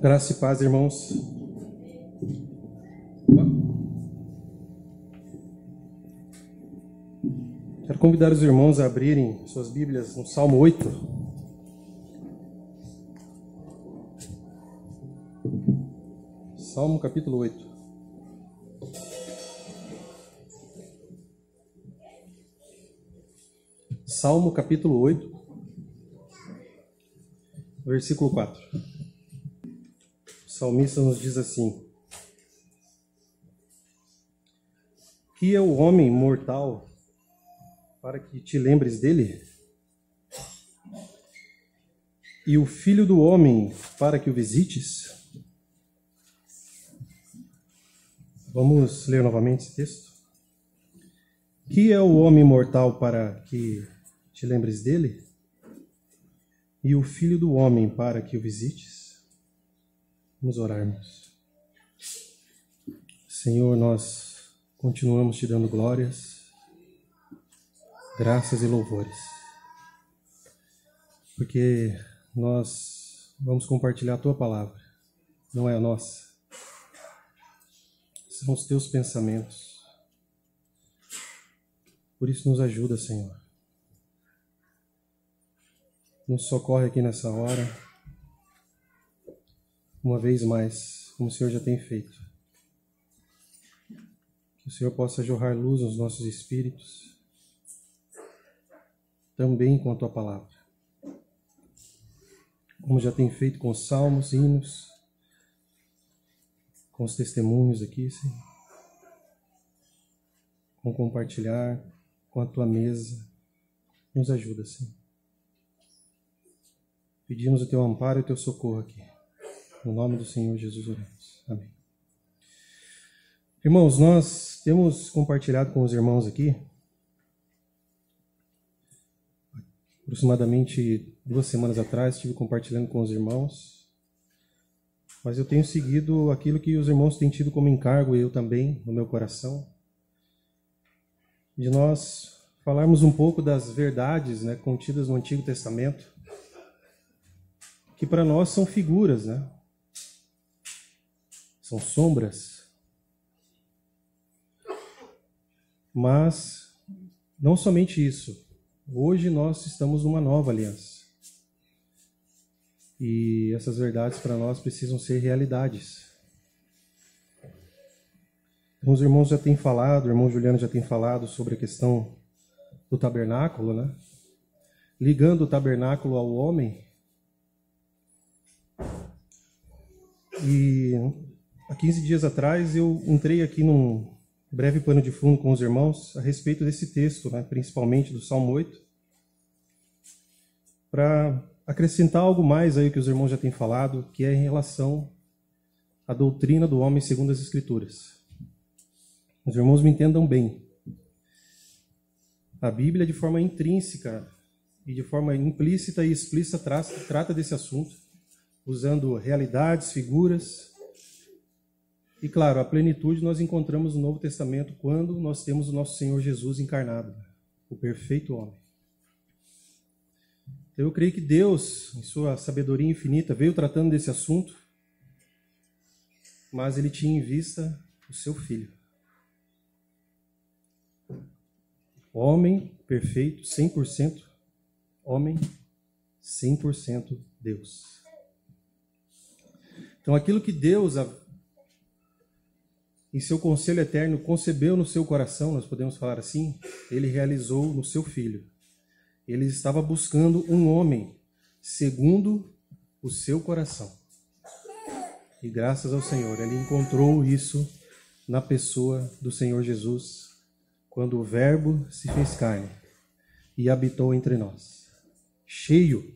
Graça e paz, irmãos. Quero convidar os irmãos a abrirem suas Bíblias no Salmo 8. Salmo capítulo 8. Salmo capítulo 8, versículo 4. O salmista nos diz assim: Que é o homem mortal para que te lembres dele? E o filho do homem para que o visites? Vamos ler novamente esse texto. Que é o homem mortal para que te lembres dele? E o filho do homem para que o visites? Vamos orarmos. Senhor, nós continuamos te dando glórias, graças e louvores, porque nós vamos compartilhar a tua palavra, não é a nossa, são os teus pensamentos. Por isso nos ajuda, Senhor. Nos socorre aqui nessa hora, uma vez mais, como o Senhor já tem feito. Que o Senhor possa jorrar luz nos nossos espíritos, também com a tua palavra, como já tem feito com os salmos, hinos, com os testemunhos aqui, Senhor, com compartilhar, com a tua mesa. Nos ajuda, Senhor. Pedimos o teu amparo e o teu socorro aqui. No nome do Senhor Jesus oramos. Amém. Irmãos, nós temos compartilhado com os irmãos aqui, aproximadamente 2 semanas atrás, estive compartilhando com os irmãos, mas eu tenho seguido aquilo que os irmãos têm tido como encargo, e eu também, no meu coração, de nós falarmos um pouco das verdades, contidas no Antigo Testamento, que para nós são figuras, são sombras. Mas não somente isso. Hoje nós estamos numa nova aliança. E essas verdades para nós precisam ser realidades. Então, os irmãos já têm falado, o irmão Juliano já tem falado sobre a questão do tabernáculo, ligando o tabernáculo ao homem. E há 15 dias atrás eu entrei aqui num breve pano de fundo com os irmãos a respeito desse texto, principalmente do Salmo 8, para acrescentar algo mais aí que os irmãos já têm falado, que é em relação à doutrina do homem segundo as Escrituras. Os irmãos me entendam bem. A Bíblia, de forma intrínseca e de forma implícita e explícita, trata desse assunto, usando realidades, figuras. E claro, a plenitude nós encontramos no Novo Testamento quando nós temos o nosso Senhor Jesus encarnado, o perfeito homem. Eu creio que Deus, em sua sabedoria infinita, veio tratando desse assunto, mas Ele tinha em vista o seu Filho. Homem perfeito, 100% homem, 100% Deus. Então, aquilo que Deus, em seu conselho eterno, concebeu no seu coração, nós podemos falar assim, Ele realizou no seu Filho. Ele estava buscando um homem segundo o seu coração. E graças ao Senhor, Ele encontrou isso na pessoa do Senhor Jesus, quando o Verbo se fez carne e habitou entre nós, cheio.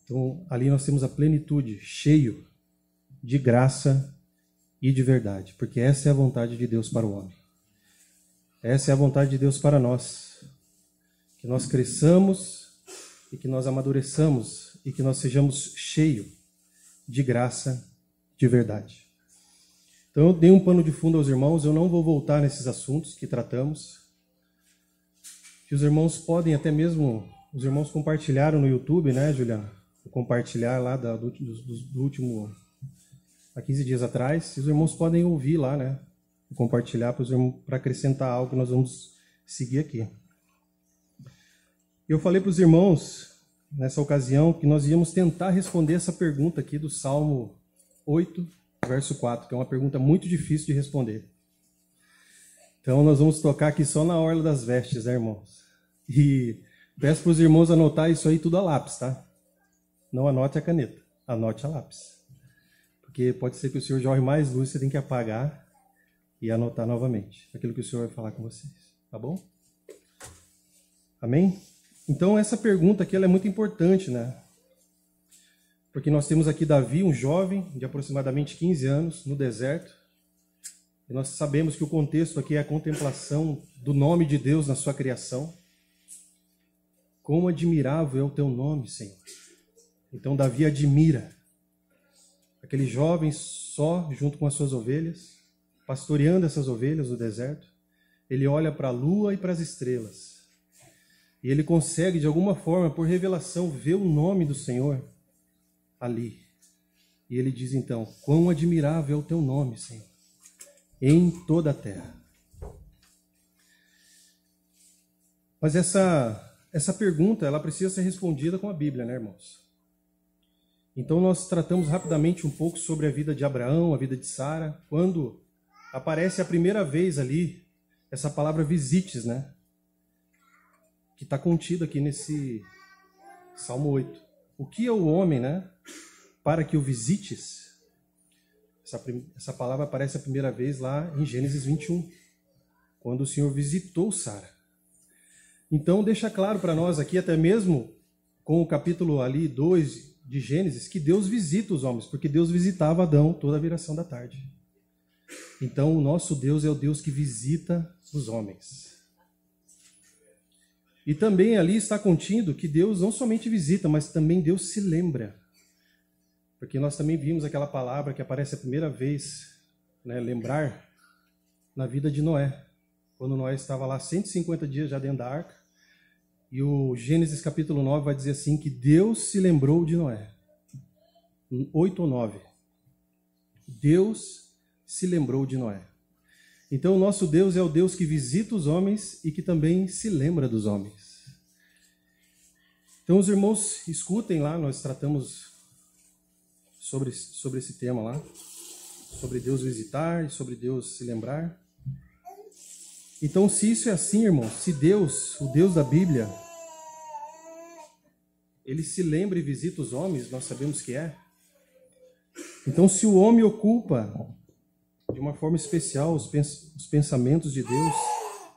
Então, ali nós temos a plenitude, cheio de graça e de verdade, porque essa é a vontade de Deus para o homem. Essa é a vontade de Deus para nós, que nós cresçamos e que nós amadureçamos e que nós sejamos cheios de graça, de verdade. Então eu dei um pano de fundo aos irmãos, eu não vou voltar nesses assuntos que tratamos, que os irmãos podem até mesmo, os irmãos compartilharam no YouTube, Juliana? compartilhar lá do último, há 15 dias atrás. Os irmãos podem ouvir lá, né? Compartilhar para acrescentar algo que nós vamos seguir aqui. Eu falei para os irmãos, nessa ocasião, que nós íamos tentar responder essa pergunta aqui do Salmo 8, verso 4, que é uma pergunta muito difícil de responder. Então, nós vamos tocar aqui só na orla das vestes, né, irmãos? E peço para os irmãos anotar isso aí tudo a lápis, tá? Não anote a caneta, anote a lápis. Porque pode ser que o Senhor jorre mais luz, você tem que apagar e anotar novamente aquilo que o Senhor vai falar com vocês, tá bom? Amém? Então, essa pergunta aqui ela é muito importante, né? Porque nós temos aqui Davi, um jovem de aproximadamente 15 anos, no deserto. E nós sabemos que o contexto aqui é a contemplação do nome de Deus na sua criação. Quão admirável é o teu nome, Senhor. Então, Davi admira aquele jovem só junto com as suas ovelhas, pastoreando essas ovelhas no deserto. Ele olha para a lua e para as estrelas. E ele consegue, de alguma forma, por revelação, ver o nome do Senhor ali. E ele diz então, quão admirável é o teu nome, Senhor, em toda a terra. Mas essa pergunta, ela precisa ser respondida com a Bíblia, né, irmãos? Então nós tratamos rapidamente um pouco sobre a vida de Abraão, a vida de Sara, quando aparece a primeira vez ali essa palavra visites, né? Que está contido aqui nesse Salmo 8. O que é o homem, né? Para que o visites. Essa palavra aparece a primeira vez lá em Gênesis 21, quando o Senhor visitou Sara. Então deixa claro para nós aqui, até mesmo com o capítulo ali 2 de Gênesis, que Deus visita os homens, porque Deus visitava Adão toda a viração da tarde. Então o nosso Deus é o Deus que visita os homens. E também ali está contido que Deus não somente visita, mas também Deus se lembra. Porque nós também vimos aquela palavra que aparece a primeira vez, né, lembrar, na vida de Noé. Quando Noé estava lá 150 dias já dentro da arca. E o Gênesis capítulo 9 vai dizer assim, que Deus se lembrou de Noé. 8 ou 9. Deus se lembrou de Noé. Então, o nosso Deus é o Deus que visita os homens e que também se lembra dos homens. Então, os irmãos, escutem lá, nós tratamos sobre esse tema lá, sobre Deus visitar e sobre Deus se lembrar. Então, se isso é assim, irmãos, se Deus, o Deus da Bíblia, ele se lembra e visita os homens, nós sabemos que é. Então, se o homem ocupa de uma forma especial os pensamentos de Deus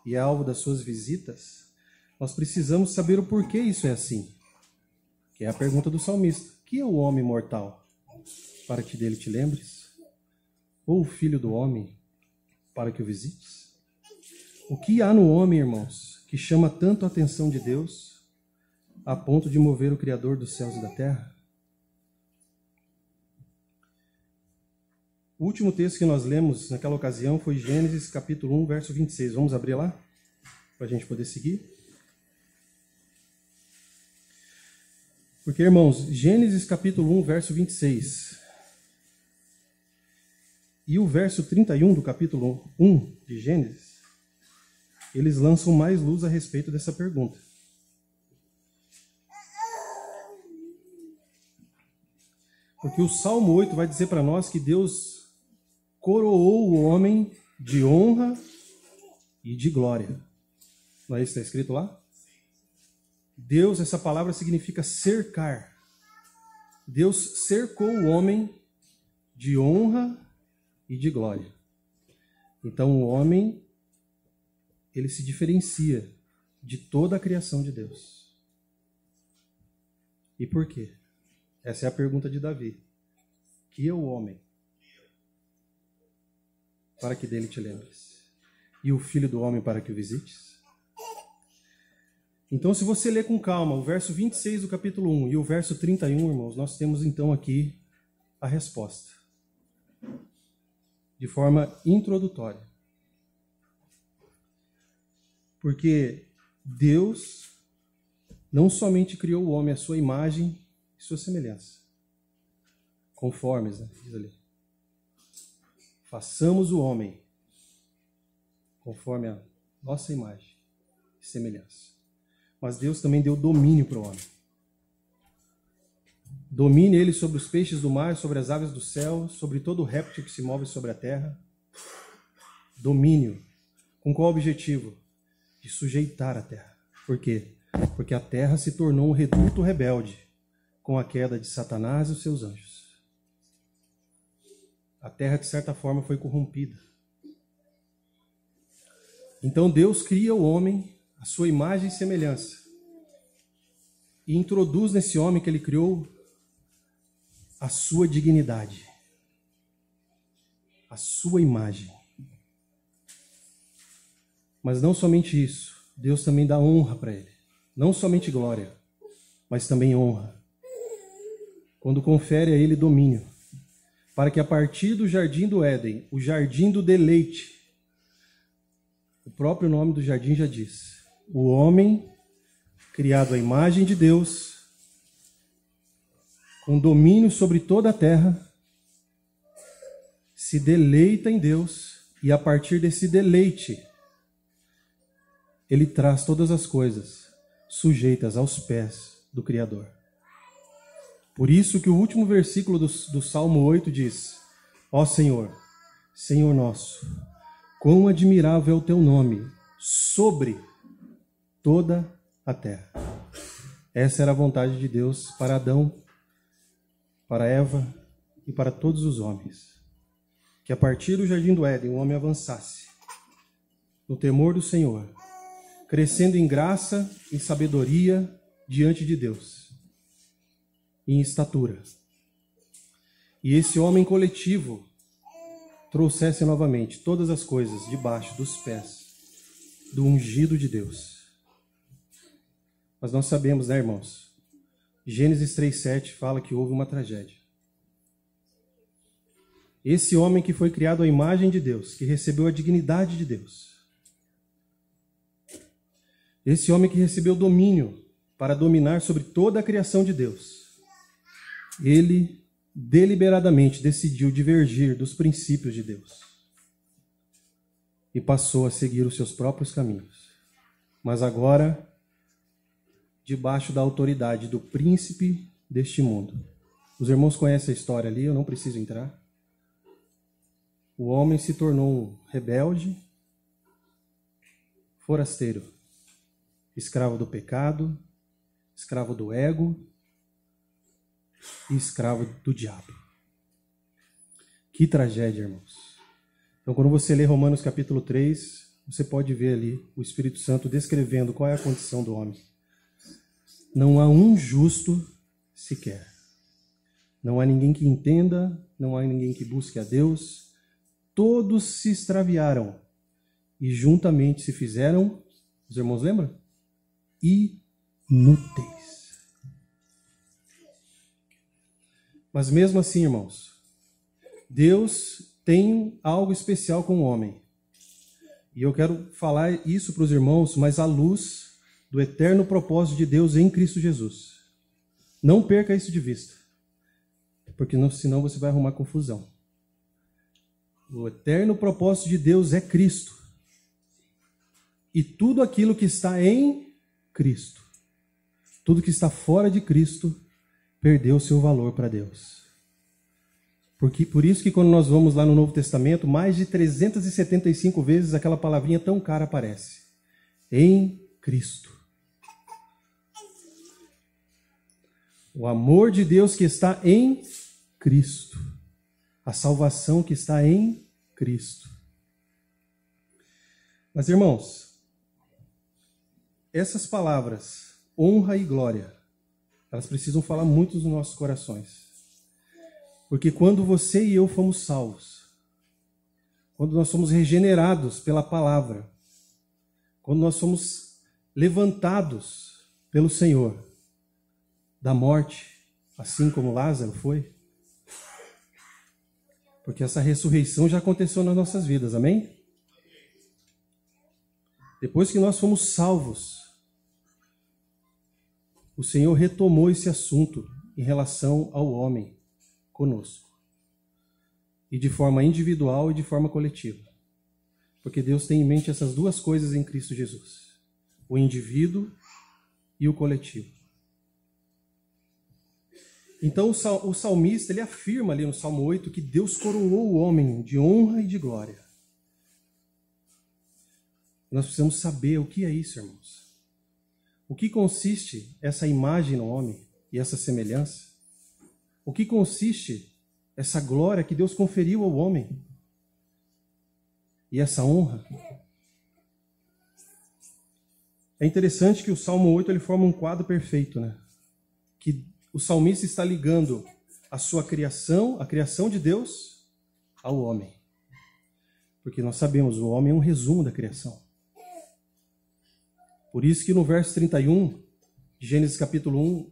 e é alvo das suas visitas, nós precisamos saber o porquê isso é assim. Que é a pergunta do salmista. Que é o homem mortal, para que dele te lembres? Ou o filho do homem, para que o visites? O que há no homem, irmãos, que chama tanto a atenção de Deus, a ponto de mover o Criador dos céus e da terra? O último texto que nós lemos naquela ocasião foi Gênesis capítulo 1, verso 26. Vamos abrir lá, para a gente poder seguir? Porque, irmãos, Gênesis capítulo 1, verso 26 e o verso 31 do capítulo 1 de Gênesis, eles lançam mais luz a respeito dessa pergunta. Porque o Salmo 8 vai dizer para nós que Deus coroou o homem de honra e de glória. Não é isso que está escrito lá? Deus, essa palavra significa cercar. Deus cercou o homem de honra e de glória. Então o homem, ele se diferencia de toda a criação de Deus. E por quê? Essa é a pergunta de Davi. Que é o homem, para que dele te lembres? E o filho do homem, para que o visites? Então, se você ler com calma o verso 26 do capítulo 1 e o verso 31, irmãos, nós temos então aqui a resposta. De forma introdutória. Porque Deus não somente criou o homem à sua imagem e sua semelhança. Conformes, né? Diz ali. Façamos o homem conforme a nossa imagem e semelhança. Mas Deus também deu domínio para o homem. Domine ele sobre os peixes do mar, sobre as aves do céu, sobre todo réptil que se move sobre a terra. Domínio. Com qual objetivo? De sujeitar a terra. Por quê? Porque a terra se tornou um reduto rebelde com a queda de Satanás e os seus anjos. A terra, de certa forma, foi corrompida. Então Deus cria o homem à sua imagem e semelhança. E introduz nesse homem que ele criou a sua dignidade. A sua imagem. Mas não somente isso. Deus também dá honra para ele. Não somente glória, mas também honra. Quando confere a ele domínio. Para que a partir do jardim do Éden, o jardim do deleite, o próprio nome do jardim já diz, o homem, criado à imagem de Deus, com domínio sobre toda a terra, se deleita em Deus, e a partir desse deleite, ele traz todas as coisas sujeitas aos pés do Criador. Por isso que o último versículo do Salmo 8 diz, ó Senhor, Senhor nosso, quão admirável é o teu nome sobre toda a terra. Essa era a vontade de Deus para Adão, para Eva e para todos os homens. Que a partir do jardim do Éden o homem avançasse no temor do Senhor, crescendo em graça e sabedoria diante de Deus, em estatura. E esse homem coletivo trouxesse novamente todas as coisas debaixo dos pés do ungido de Deus. Mas nós sabemos, né, irmãos? Gênesis 3:7 fala que houve uma tragédia. Esse homem que foi criado à imagem de Deus, que recebeu a dignidade de Deus, esse homem que recebeu domínio para dominar sobre toda a criação de Deus, ele deliberadamente decidiu divergir dos princípios de Deus e passou a seguir os seus próprios caminhos. Mas agora, debaixo da autoridade do príncipe deste mundo. Os irmãos conhecem a história ali, eu não preciso entrar. O homem se tornou um rebelde, forasteiro, escravo do pecado, escravo do ego e escravo do diabo. Que tragédia, irmãos. Então, quando você lê Romanos capítulo 3, você pode ver ali o Espírito Santo descrevendo qual é a condição do homem. Não há um justo sequer. Não há ninguém que entenda, não há ninguém que busque a Deus. Todos se extraviaram e juntamente se fizeram, os irmãos lembram? Inúteis. Mas mesmo assim, irmãos, Deus tem algo especial com o homem. E eu quero falar isso para os irmãos, mas à luz do eterno propósito de Deus em Cristo Jesus. Não perca isso de vista, porque senão você vai arrumar confusão. O eterno propósito de Deus é Cristo. E tudo aquilo que está em Cristo, tudo que está fora de Cristo, perdeu seu valor para Deus. Por isso que quando nós vamos lá no Novo Testamento, mais de 375 vezes aquela palavrinha tão cara aparece. Em Cristo. O amor de Deus que está em Cristo. A salvação que está em Cristo. Mas, irmãos, essas palavras, honra e glória, elas precisam falar muito nos nossos corações. Porque quando você e eu fomos salvos, quando nós somos regenerados pela palavra, quando nós somos levantados pelo Senhor da morte, assim como Lázaro foi, porque essa ressurreição já aconteceu nas nossas vidas, amém? Depois que nós fomos salvos, o Senhor retomou esse assunto em relação ao homem conosco. E de forma individual e de forma coletiva. Porque Deus tem em mente essas duas coisas em Cristo Jesus. O indivíduo e o coletivo. Então o salmista ele afirma ali no Salmo 8 que Deus coroou o homem de honra e de glória. Nós precisamos saber o que é isso, irmãos. O que consiste essa imagem no homem e essa semelhança? O que consiste essa glória que Deus conferiu ao homem? E essa honra? É interessante que o Salmo 8 ele forma um quadro perfeito, né? Que o salmista está ligando a sua criação, a criação de Deus, ao homem. Porque nós sabemos, o homem é um resumo da criação. Por isso que no verso 31 de Gênesis capítulo 1,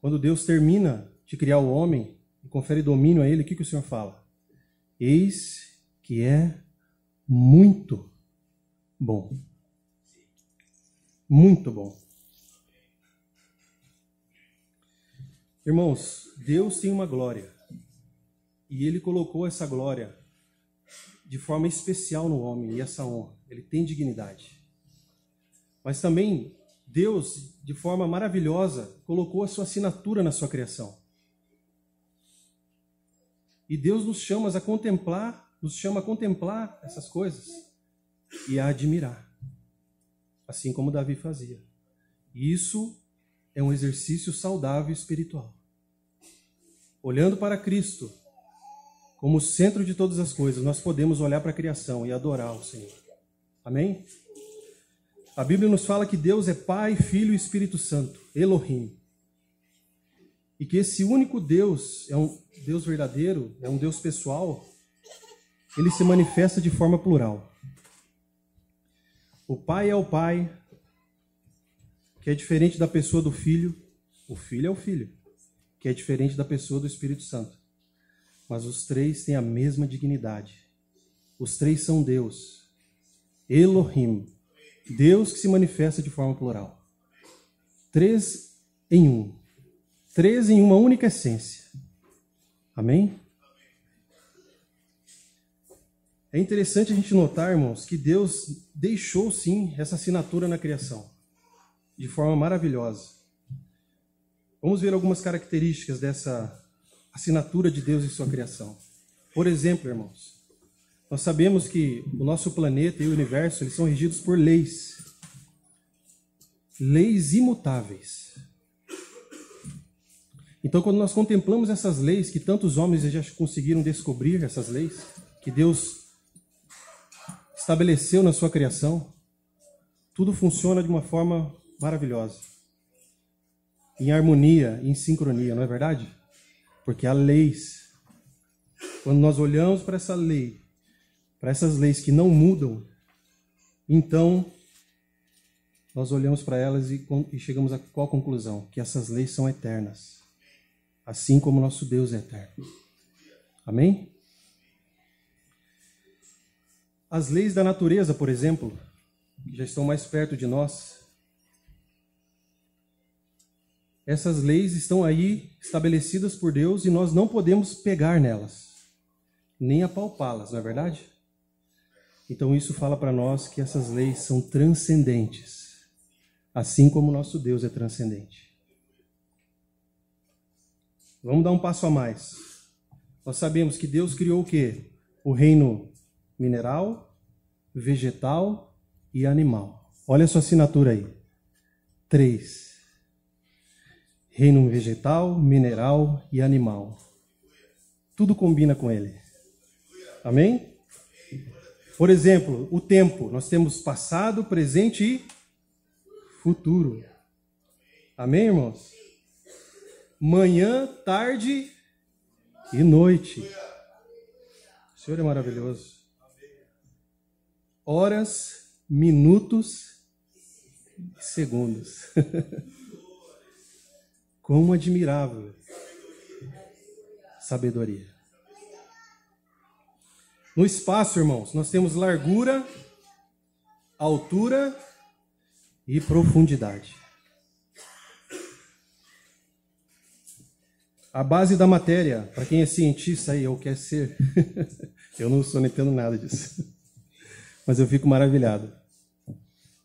quando Deus termina de criar o homem e confere domínio a ele, o que o Senhor fala? Eis que é muito bom. Muito bom. Irmãos, Deus tem uma glória. E Ele colocou essa glória de forma especial no homem, e essa honra. Ele tem dignidade. Mas também Deus, de forma maravilhosa, colocou a sua assinatura na sua criação. E Deus nos chama a contemplar essas coisas e a admirar. Assim como Davi fazia. E isso é um exercício saudável espiritual. Olhando para Cristo como o centro de todas as coisas, nós podemos olhar para a criação e adorar o Senhor. Amém? A Bíblia nos fala que Deus é Pai, Filho e Espírito Santo, Elohim. E que esse único Deus é um Deus verdadeiro, é um Deus pessoal, ele se manifesta de forma plural. O Pai é o Pai, que é diferente da pessoa do Filho. O Filho é o Filho, que é diferente da pessoa do Espírito Santo. Mas os três têm a mesma dignidade. Os três são Deus. Elohim. Deus que se manifesta de forma plural. Três em um. Três em uma única essência. Amém? É interessante a gente notar, irmãos, que Deus deixou sim essa assinatura na criação. De forma maravilhosa. Vamos ver algumas características dessa assinatura de Deus em sua criação. Por exemplo, irmãos, nós sabemos que o nosso planeta e o universo eles são regidos por leis. Leis imutáveis. Então, quando nós contemplamos essas leis, que tantos homens já conseguiram descobrir essas leis, que Deus estabeleceu na sua criação, tudo funciona de uma forma maravilhosa. Em harmonia, em sincronia, não é verdade? Porque há leis. Quando nós olhamos para essa lei, para essas leis que não mudam, então nós olhamos para elas e chegamos a qual conclusão? Que essas leis são eternas. Assim como nosso Deus é eterno. Amém? As leis da natureza, por exemplo, que já estão mais perto de nós, essas leis estão aí estabelecidas por Deus e nós não podemos pegar nelas, nem apalpá-las, não é verdade? Então isso fala para nós que essas leis são transcendentes, assim como nosso Deus é transcendente. Vamos dar um passo a mais. Nós sabemos que Deus criou o quê? O reino mineral, vegetal e animal. Olha a sua assinatura aí. 3. Reino vegetal, mineral e animal. Tudo combina com ele. Amém? Por exemplo, o tempo. Nós temos passado, presente e futuro. Amém, irmãos? Manhã, tarde e noite. O Senhor é maravilhoso. Horas, minutos e segundos. Como admirável sabedoria. No espaço, irmãos, nós temos largura, altura e profundidade. A base da matéria, para quem é cientista aí ou quer ser, eu não entendo nada disso, mas eu fico maravilhado.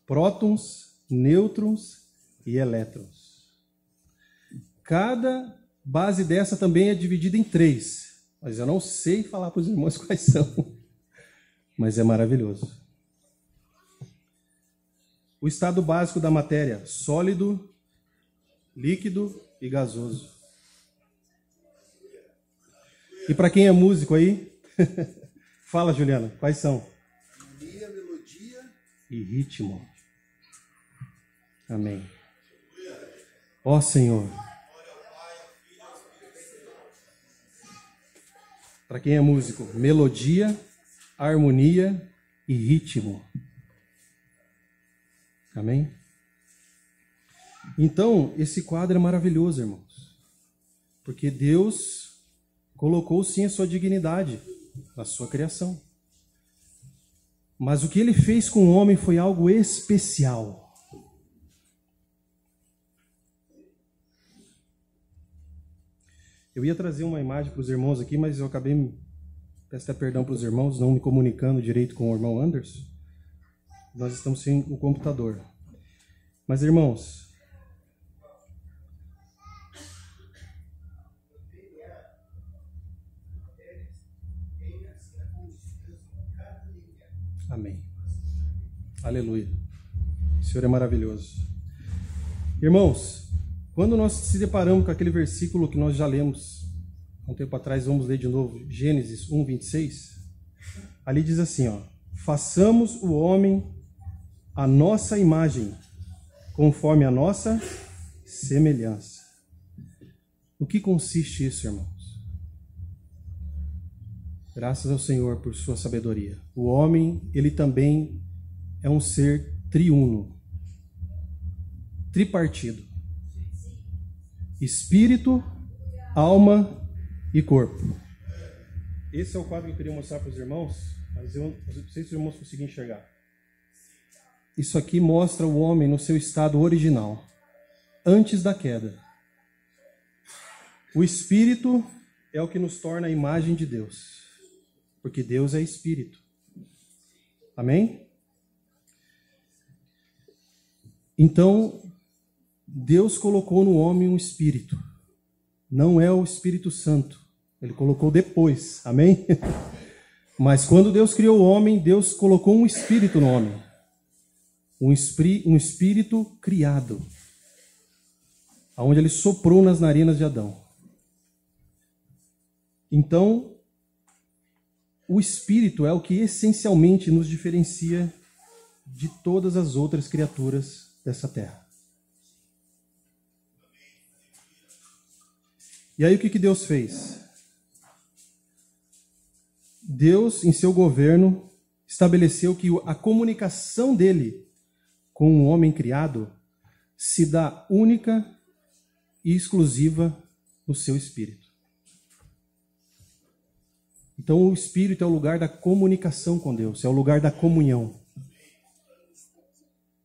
Prótons, nêutrons e elétrons. Cada base dessa também é dividida em 3, mas eu não sei falar para os irmãos quais são, mas é maravilhoso. O estado básico da matéria: sólido, líquido e gasoso. E para quem é músico aí, fala, Juliana, quais são? Harmonia, melodia e ritmo. Amém. Ó Senhor. Para quem é músico, melodia, harmonia e ritmo. Amém? Então, esse quadro é maravilhoso, irmãos. Porque Deus colocou sim a sua dignidade na sua criação. Mas o que ele fez com o homem foi algo especial. Eu ia trazer uma imagem para os irmãos aqui, mas eu acabei, peço até perdão para os irmãos, não me comunicando direito com o irmão Anderson. Nós estamos sem o computador. Mas, irmãos, amém. Aleluia. O Senhor é maravilhoso. Irmãos, quando nós se deparamos com aquele versículo que nós já lemos há um tempo atrás, vamos ler de novo, Gênesis 1, 26. Ali diz assim, ó: façamos o homem à nossa imagem, conforme a nossa semelhança. O que consiste isso, irmãos? Graças ao Senhor por sua sabedoria. O homem, ele também é um ser triuno, tripartido: espírito, alma e corpo. Esse é o quadro que eu queria mostrar para os irmãos, mas eu não sei se os irmãos conseguem enxergar. Isso aqui mostra o homem no seu estado original, antes da queda. O espírito é o que nos torna a imagem de Deus, porque Deus é espírito. Amém? Então, Deus colocou no homem um espírito. Não é o Espírito Santo. Ele colocou depois. Amém? Mas quando Deus criou o homem, Deus colocou um espírito no homem. Um espírito criado, onde ele soprou nas narinas de Adão. Então, o espírito é o que essencialmente nos diferencia de todas as outras criaturas dessa terra. E aí o que Deus fez? Deus, em seu governo, estabeleceu que a comunicação dele com o homem criado se dá única e exclusiva no seu espírito. Então o espírito é o lugar da comunicação com Deus, é o lugar da comunhão.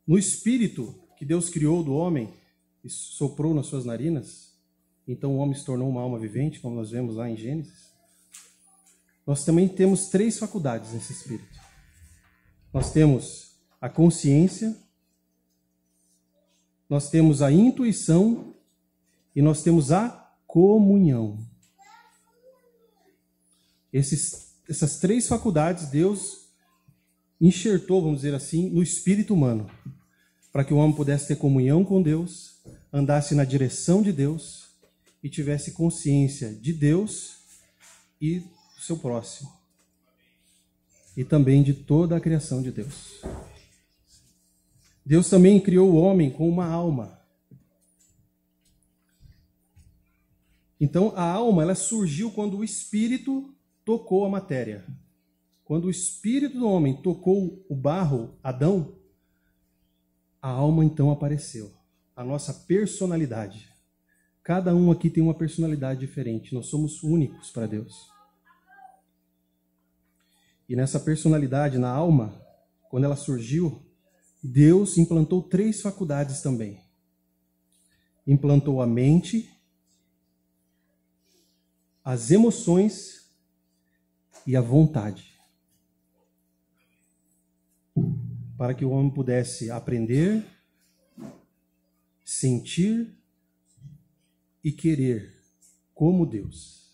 No espírito que Deus criou do homem e soprou nas suas narinas, então o homem se tornou uma alma vivente, como nós vemos lá em Gênesis. Nós também temos 3 faculdades nesse espírito. Nós temos a consciência, nós temos a intuição e nós temos a comunhão. Essas 3 faculdades Deus enxertou, vamos dizer assim, no espírito humano, para que o homem pudesse ter comunhão com Deus, andasse na direção de Deus e tivesse consciência de Deus e do seu próximo. E também de toda a criação de Deus. Deus também criou o homem com uma alma. Então, a alma, ela surgiu quando o espírito tocou a matéria. Quando o espírito do homem tocou o barro, Adão, a alma então apareceu. A nossa personalidade. Cada um aqui tem uma personalidade diferente. Nós somos únicos para Deus. E nessa personalidade, na alma, quando ela surgiu, Deus implantou 3 faculdades também. Implantou a mente, as emoções e a vontade. Para que o homem pudesse aprender, sentir e querer como Deus.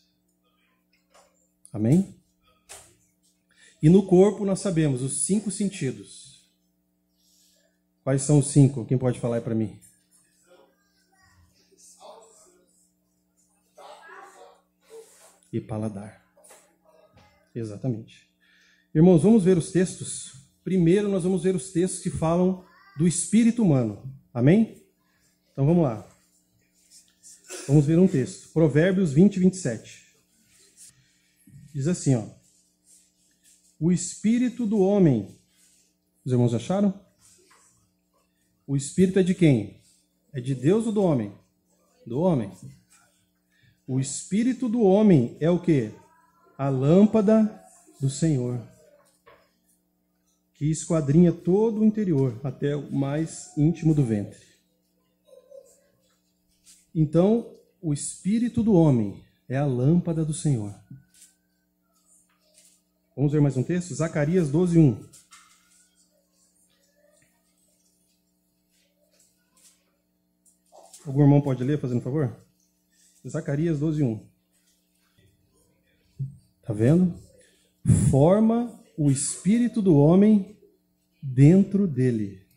Amém? E no corpo nós sabemos os 5 sentidos. Quais são os 5? Quem pode falar aí para mim? E paladar. Exatamente. Irmãos, vamos ver os textos. Primeiro nós vamos ver os textos que falam do espírito humano. Amém? Então vamos lá. Vamos ver um texto. Provérbios 20, 27. Diz assim, ó. O espírito do homem. Os irmãos acharam? O espírito é de quem? É de Deus ou do homem? Do homem. O espírito do homem é o quê? A lâmpada do Senhor, que esquadrinha todo o interior, até o mais íntimo do ventre. Então, o espírito do homem é a lâmpada do Senhor. Vamos ver mais um texto? Zacarias 12, 1. Algum irmão pode ler, fazendo favor? Zacarias 12, 1. Está vendo? Forma o espírito do homem dentro dele.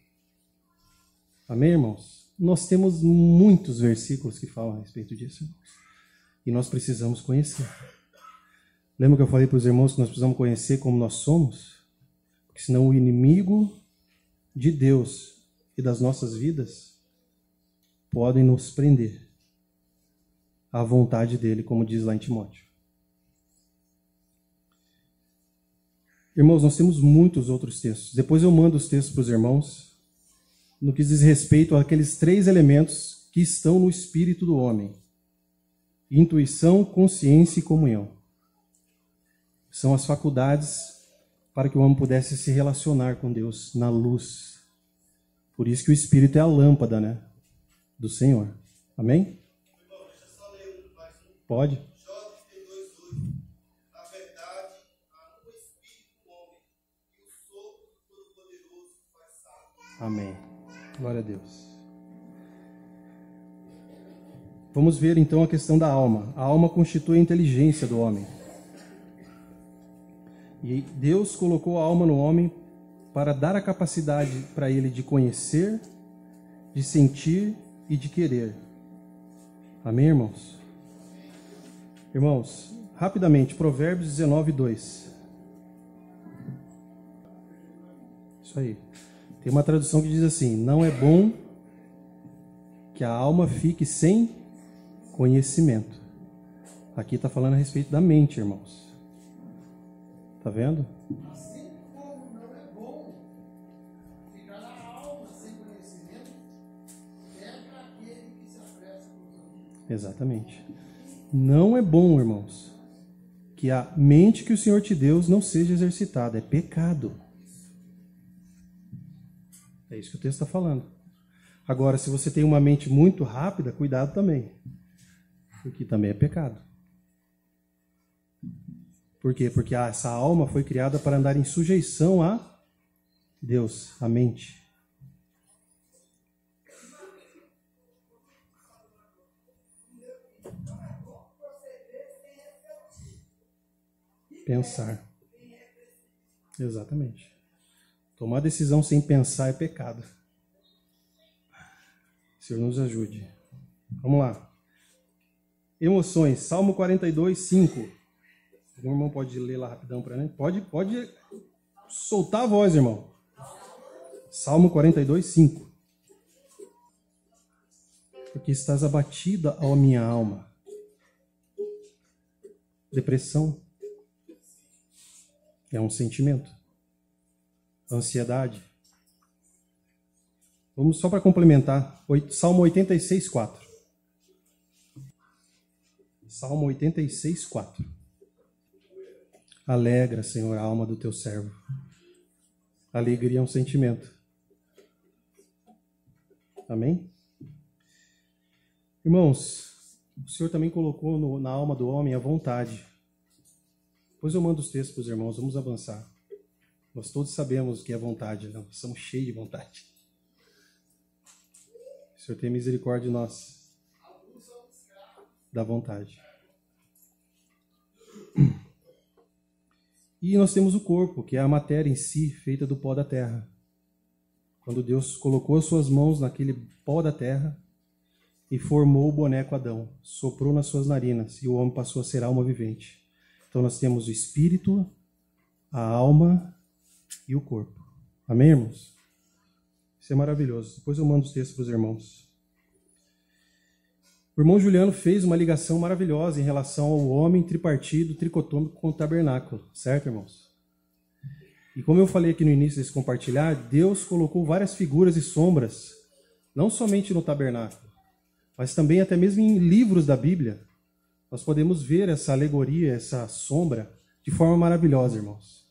Amém, irmãos? Nós temos muitos versículos que falam a respeito disso, irmãos. E nós precisamos conhecer. Lembra que eu falei para os irmãos que nós precisamos conhecer como nós somos? Porque senão o inimigo de Deus e das nossas vidas podem nos prender à vontade dele, como diz lá em Timóteo. Irmãos, nós temos muitos outros textos. Depois eu mando os textos para os irmãos no que diz respeito àqueles 3 elementos que estão no espírito do homem: intuição, consciência e comunhão. São as faculdades para que o homem pudesse se relacionar com Deus na luz. Por isso que o Espírito é a lâmpada, né, do Senhor. Amém? Pode? Na verdade, há um espírito no homem, e o sopro do Todo-Poderoso faz sábio. Amém. Glória a Deus. Vamos ver então a questão da alma. A alma constitui a inteligência do homem. E Deus colocou a alma no homem para dar a capacidade para ele de conhecer, de sentir e de querer. Amém, irmãos? Irmãos, rapidamente, Provérbios 19, 2. Isso aí. Tem uma tradução que diz assim: não é bom que a alma fique sem conhecimento. Aqui está falando a respeito da mente, irmãos. Está vendo? Assim como não é bom ficar na alma sem conhecimento, é para aquele que se apressa por Deus. Exatamente. Não é bom, irmãos, que a mente que o Senhor te deu não seja exercitada. É pecado. É isso que o texto está falando. Agora, se você tem uma mente muito rápida, cuidado também. Porque também é pecado. Por quê? Porque essa alma foi criada para andar em sujeição a Deus, a mente. Pensar. Exatamente. Tomar decisão sem pensar é pecado. O Senhor nos ajude. Vamos lá. Emoções. Salmo 42, 5. Algum irmão pode ler lá rapidão para mim? Pode soltar a voz, irmão. Salmo 42, 5. Porque estás abatida, ó minha alma. Depressão é um sentimento. Ansiedade. Vamos só para complementar. Salmo 86, 4. Salmo 86, 4. Alegra, Senhor, a alma do teu servo. Alegria é um sentimento. Amém? Irmãos, o Senhor também colocou na alma do homem a vontade. Depois eu mando os textos para os irmãos, vamos avançar. Nós todos sabemos o que é vontade, né? Nós somos cheios de vontade. O Senhor tenha misericórdia de nós, da vontade. E nós temos o corpo, que é a matéria em si, feita do pó da terra. Quando Deus colocou as suas mãos naquele pó da terra e formou o boneco Adão, soprou nas suas narinas e o homem passou a ser alma vivente. Então nós temos o espírito, a alma e o corpo. Amém, irmãos? Isso é maravilhoso. Depois eu mando os textos para os irmãos. O irmão Juliano fez uma ligação maravilhosa em relação ao homem tripartido, tricotômico com o tabernáculo. Certo, irmãos? E como eu falei aqui no início desse compartilhar, Deus colocou várias figuras e sombras, não somente no tabernáculo, mas também até mesmo em livros da Bíblia. Nós podemos ver essa alegoria, essa sombra, de forma maravilhosa, irmãos.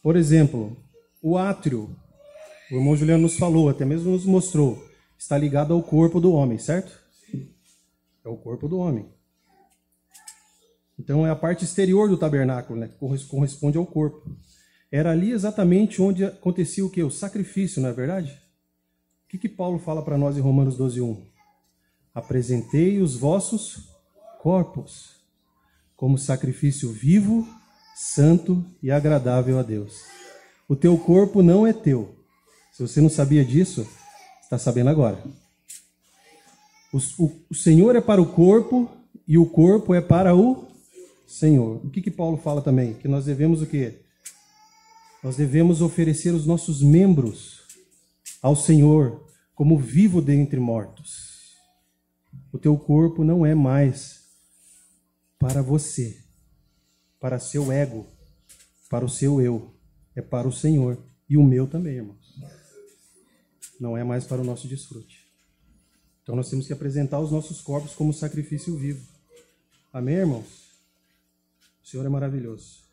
Por exemplo, o átrio, o irmão Juliano nos falou, até mesmo nos mostrou, está ligado ao corpo do homem, certo? É o corpo do homem. Então é a parte exterior do tabernáculo, né, que corresponde ao corpo. Era ali exatamente onde acontecia o quê? O sacrifício, não é verdade? O que Paulo fala para nós em Romanos 12:1? Apresentei os vossos corpos como sacrifício vivo, santo e agradável a Deus. O teu corpo não é teu. Se você não sabia disso, está sabendo agora. O Senhor é para o corpo e o corpo é para o Senhor. O que Paulo fala também? Que nós devemos o quê? Nós devemos oferecer os nossos membros ao Senhor como vivo dentre mortos. O teu corpo não é mais para você, para seu ego, para o seu eu. É para o Senhor. E o meu também, irmãos. Não é mais para o nosso desfrute. Então nós temos que apresentar os nossos corpos como sacrifício vivo. Amém, irmãos? O Senhor é maravilhoso.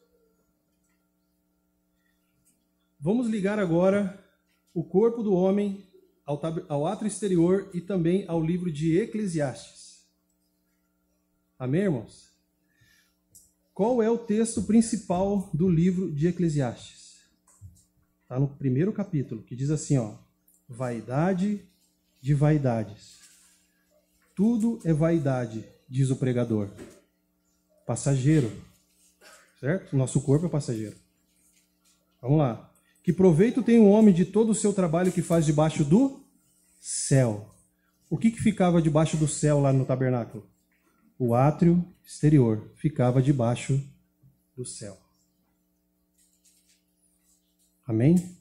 Vamos ligar agora o corpo do homem ao átrio exterior e também ao livro de Eclesiastes. Amém, irmãos? Qual é o texto principal do livro de Eclesiastes? Está no primeiro capítulo, que diz assim, ó: vaidade de vaidades. Tudo é vaidade, diz o pregador. Passageiro. Certo? Nosso corpo é passageiro. Vamos lá. Que proveito tem o homem de todo o seu trabalho que faz debaixo do céu? O que ficava debaixo do céu lá no tabernáculo? O átrio exterior ficava debaixo do céu. Amém?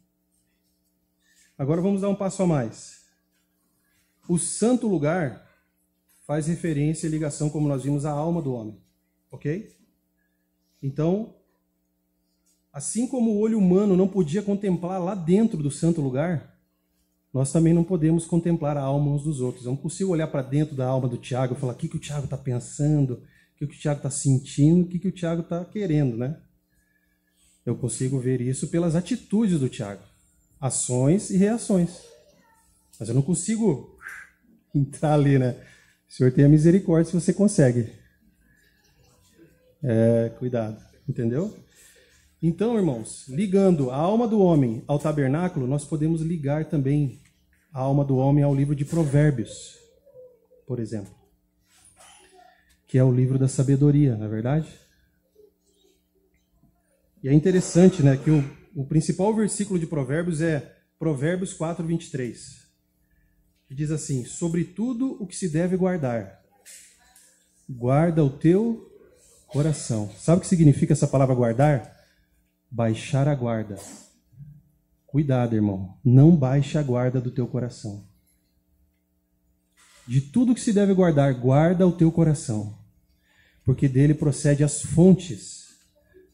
Agora vamos dar um passo a mais. O santo lugar faz referência e ligação, como nós vimos, à alma do homem. Ok? Então, assim como o olho humano não podia contemplar lá dentro do santo lugar, nós também não podemos contemplar a alma uns dos outros. Eu não consigo olhar para dentro da alma do Tiago e falar o que o Tiago está pensando, o que o Tiago está sentindo, o que o Tiago está querendo, né? Eu consigo ver isso pelas atitudes do Tiago. Ações e reações. Mas eu não consigo entrar ali, né? O Senhor tenha misericórdia se você consegue. Cuidado, entendeu? Então, irmãos, ligando a alma do homem ao tabernáculo, nós podemos ligar também a alma do homem ao livro de Provérbios, por exemplo, que é o livro da sabedoria, não é verdade? E é interessante, né, que o principal versículo de Provérbios é Provérbios 4:23. Que diz assim: sobre tudo o que se deve guardar, guarda o teu coração. Sabe o que significa essa palavra guardar? Baixar a guarda. Cuidado, irmão. Não baixe a guarda do teu coração. De tudo que se deve guardar, guarda o teu coração, porque dele procede as fontes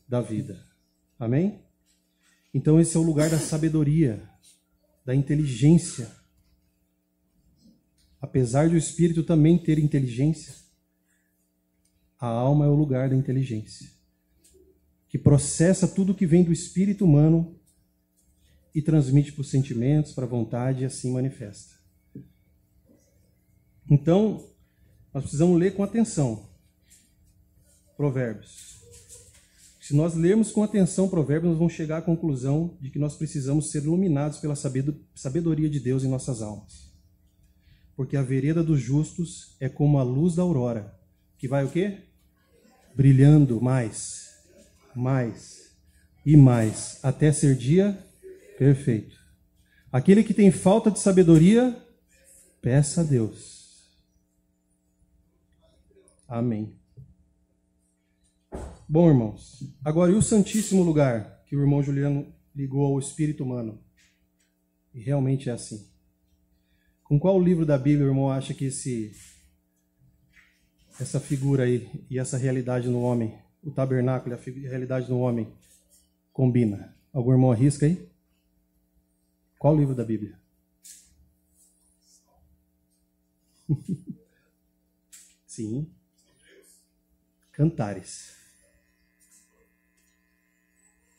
da vida. Amém? Então esse é o lugar da sabedoria, da inteligência. Apesar de o espírito também ter inteligência, a alma é o lugar da inteligência, que processa tudo que vem do espírito humano e transmite para os sentimentos, para a vontade e assim manifesta. Então, Nós precisamos ler com atenção Provérbios. Se nós lermos com atenção Provérbios, nós vamos chegar à conclusão de que nós precisamos ser iluminados pela sabedoria de Deus em nossas almas. Porque a vereda dos justos é como a luz da aurora, que vai o quê? Brilhando mais, mais e mais, até ser dia perfeito. Aquele que tem falta de sabedoria, peça a Deus. Amém. Bom, irmãos, agora e o Santíssimo Lugar, que o irmão Juliano ligou ao espírito humano? E realmente é assim. Com qual livro da Bíblia o irmão acha que essa figura aí e essa realidade no homem, o tabernáculo e a realidade no homem, combina? Algum irmão arrisca aí? Qual livro da Bíblia? Sim. Cantares.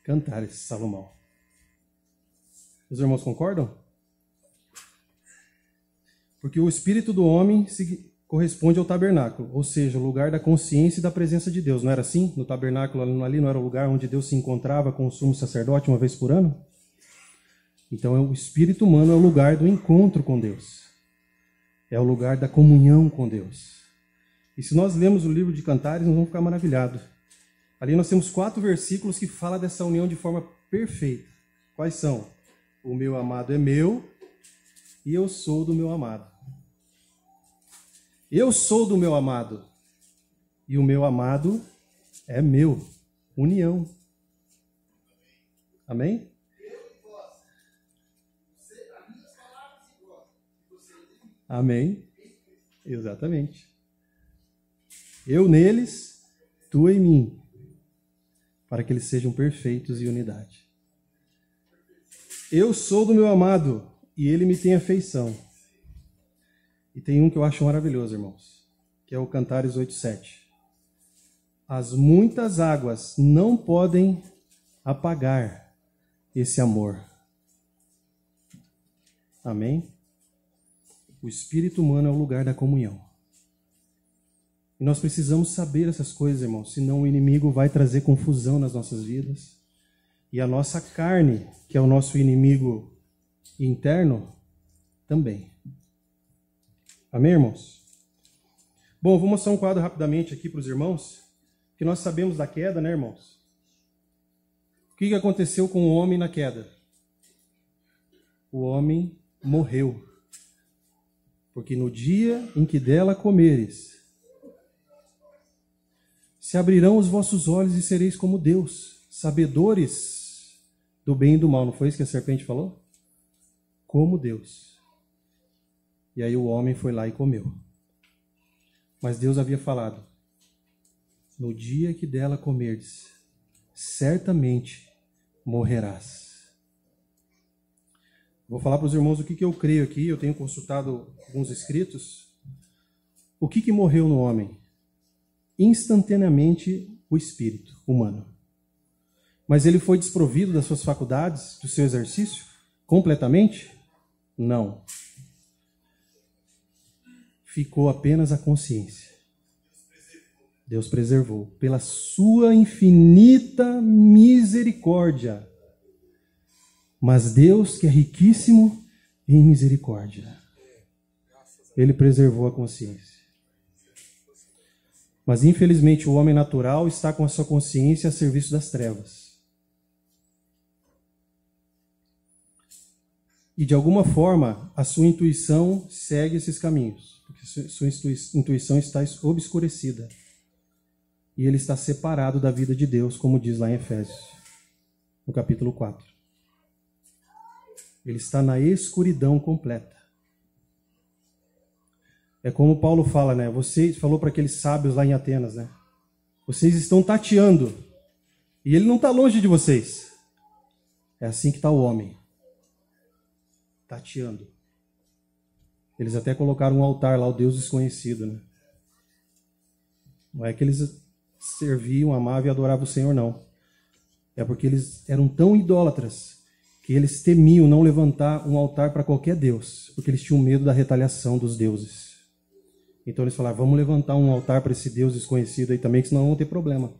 Cantares, Salomão. Os irmãos concordam? Porque o espírito do homem corresponde ao tabernáculo, ou seja, o lugar da consciência e da presença de Deus. Não era assim? No tabernáculo ali não era o lugar onde Deus se encontrava com o sumo sacerdote uma vez por ano? Então o espírito humano é o lugar do encontro com Deus. É o lugar da comunhão com Deus. E se nós lemos o livro de Cantares, nós vamos ficar maravilhados. Ali nós temos 4 versículos que falam dessa união de forma perfeita. Quais são? O meu amado é meu e eu sou do meu amado. Eu sou do meu amado e o meu amado é meu. União. Amém? Amém? Exatamente. Eu neles, tu em mim, para que eles sejam perfeitos em unidade. Eu sou do meu amado e ele me tem afeição. E tem um que eu acho maravilhoso, irmãos, que é o Cantares 8:7. As muitas águas não podem apagar esse amor. Amém? O espírito humano é o lugar da comunhão. E nós precisamos saber essas coisas, irmãos, senão o inimigo vai trazer confusão nas nossas vidas. E a nossa carne, que é o nosso inimigo interno, também. Amém, irmãos? Bom, eu vou mostrar um quadro rapidamente aqui para os irmãos, que nós sabemos da queda, né, irmãos? O que aconteceu com o homem na queda? O homem morreu. Porque no dia em que dela comeres, se abrirão os vossos olhos e sereis como Deus, sabedores do bem e do mal. Não foi isso que a serpente falou? Como Deus. E aí o homem foi lá e comeu. Mas Deus havia falado, no dia que dela comerdes, certamente morrerás. Vou falar para os irmãos o que eu creio aqui. Eu tenho consultado alguns escritos. O que morreu no homem? Instantaneamente o espírito humano. Mas ele foi desprovido das suas faculdades, do seu exercício? Completamente? Não. Ficou apenas a consciência. Deus preservou. Pela sua infinita misericórdia. Mas Deus, que é riquíssimo em misericórdia, Ele preservou a consciência. Mas, infelizmente, o homem natural está com a sua consciência a serviço das trevas. E, de alguma forma, a sua intuição segue esses caminhos, porque sua intuição está obscurecida. E ele está separado da vida de Deus, como diz lá em Efésios, no capítulo 4. Ele está na escuridão completa. É como Paulo fala, né? Falou para aqueles sábios lá em Atenas, né? Vocês estão tateando. E ele não está longe de vocês. É assim que está o homem. Tateando. Eles até colocaram um altar lá, o Deus desconhecido, né? Não é que eles serviam, amavam e adoravam o Senhor, não. É porque eles eram tão idólatras que eles temiam não levantar um altar para qualquer Deus, porque eles tinham medo da retaliação dos deuses. Então eles falaram, vamos levantar um altar para esse Deus desconhecido aí também, que senão vão ter problema.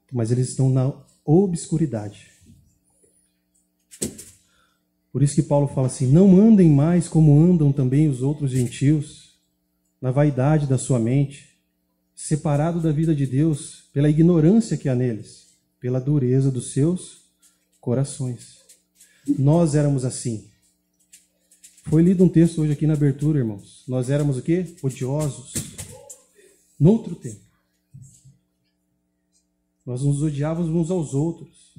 Mas eles estão na obscuridade. Por isso que Paulo fala assim, não andem mais como andam também os outros gentios, na vaidade da sua mente, separado da vida de Deus pela ignorância que há neles, pela dureza dos seus corações. Nós éramos assim. Foi lido um texto hoje aqui na abertura, irmãos. Nós éramos o quê? Odiosos. Noutro tempo. Nós nos odiávamos uns aos outros.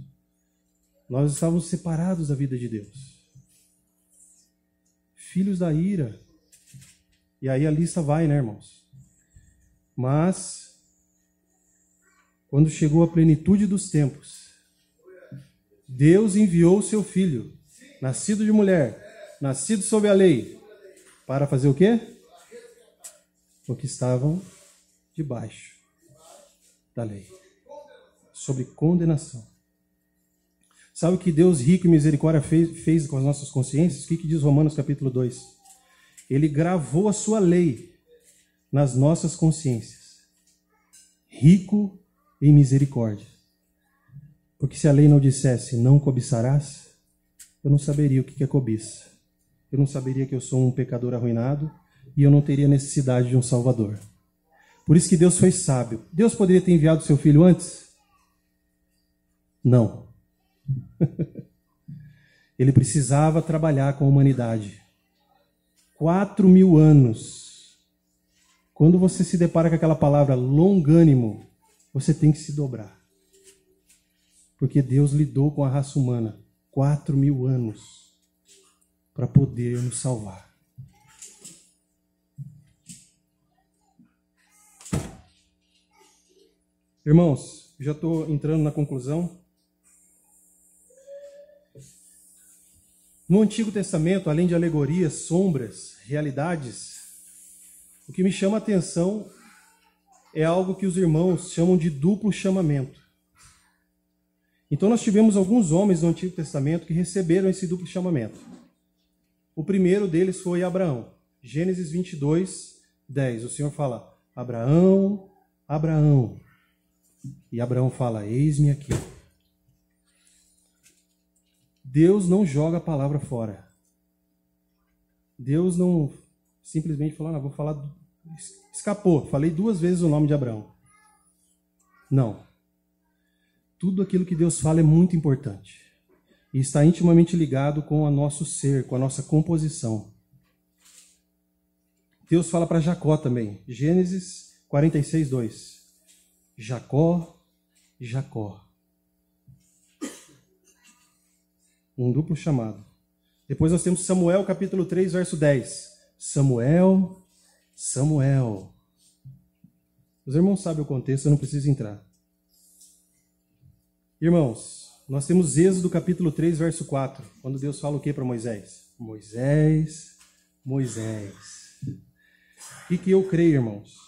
Nós estávamos separados da vida de Deus. Filhos da ira. E aí a lista vai, né, irmãos? Mas, quando chegou a plenitude dos tempos, Deus enviou o seu Filho, nascido de mulher, nascido sob a lei, para fazer o quê? O que estavam debaixo da lei, sob condenação. Sabe o que Deus rico e misericórdia fez com as nossas consciências? O que diz Romanos capítulo 2? Ele gravou a sua lei nas nossas consciências. Rico em misericórdia. Porque se a lei não dissesse, não cobiçarás, eu não saberia o que é cobiça. Eu não saberia que eu sou um pecador arruinado e eu não teria necessidade de um Salvador. Por isso que Deus foi sábio. Deus poderia ter enviado seu filho antes? Não. Ele precisava trabalhar com a humanidade. 4.000 anos. Quando você se depara com aquela palavra longânimo, você tem que se dobrar. Porque Deus lidou com a raça humana 4.000 anos para poder nos salvar. Irmãos, já estou entrando na conclusão. No Antigo Testamento, além de alegorias, sombras, realidades, o que me chama a atenção é algo que os irmãos chamam de duplo chamamento. Então nós tivemos alguns homens no Antigo Testamento que receberam esse duplo chamamento. O primeiro deles foi Abraão. Gênesis 22, 10. O Senhor fala, Abraão, Abraão. E Abraão fala, eis-me aqui. Deus não joga a palavra fora. Deus não simplesmente falou, vou falar, escapou, falei 2 vezes o nome de Abraão. Não. Tudo aquilo que Deus fala é muito importante. E está intimamente ligado com o nosso ser, com a nossa composição. Deus fala para Jacó também. Gênesis 46, 2. Jacó, Jacó. Um duplo chamado. Depois nós temos Samuel, capítulo 3, verso 10. Samuel, Samuel. Os irmãos sabem o contexto, eu não preciso entrar. Irmãos, nós temos Êxodo, capítulo 3, verso 4. Quando Deus fala o que para Moisés? Moisés, Moisés. O que eu creio, irmãos?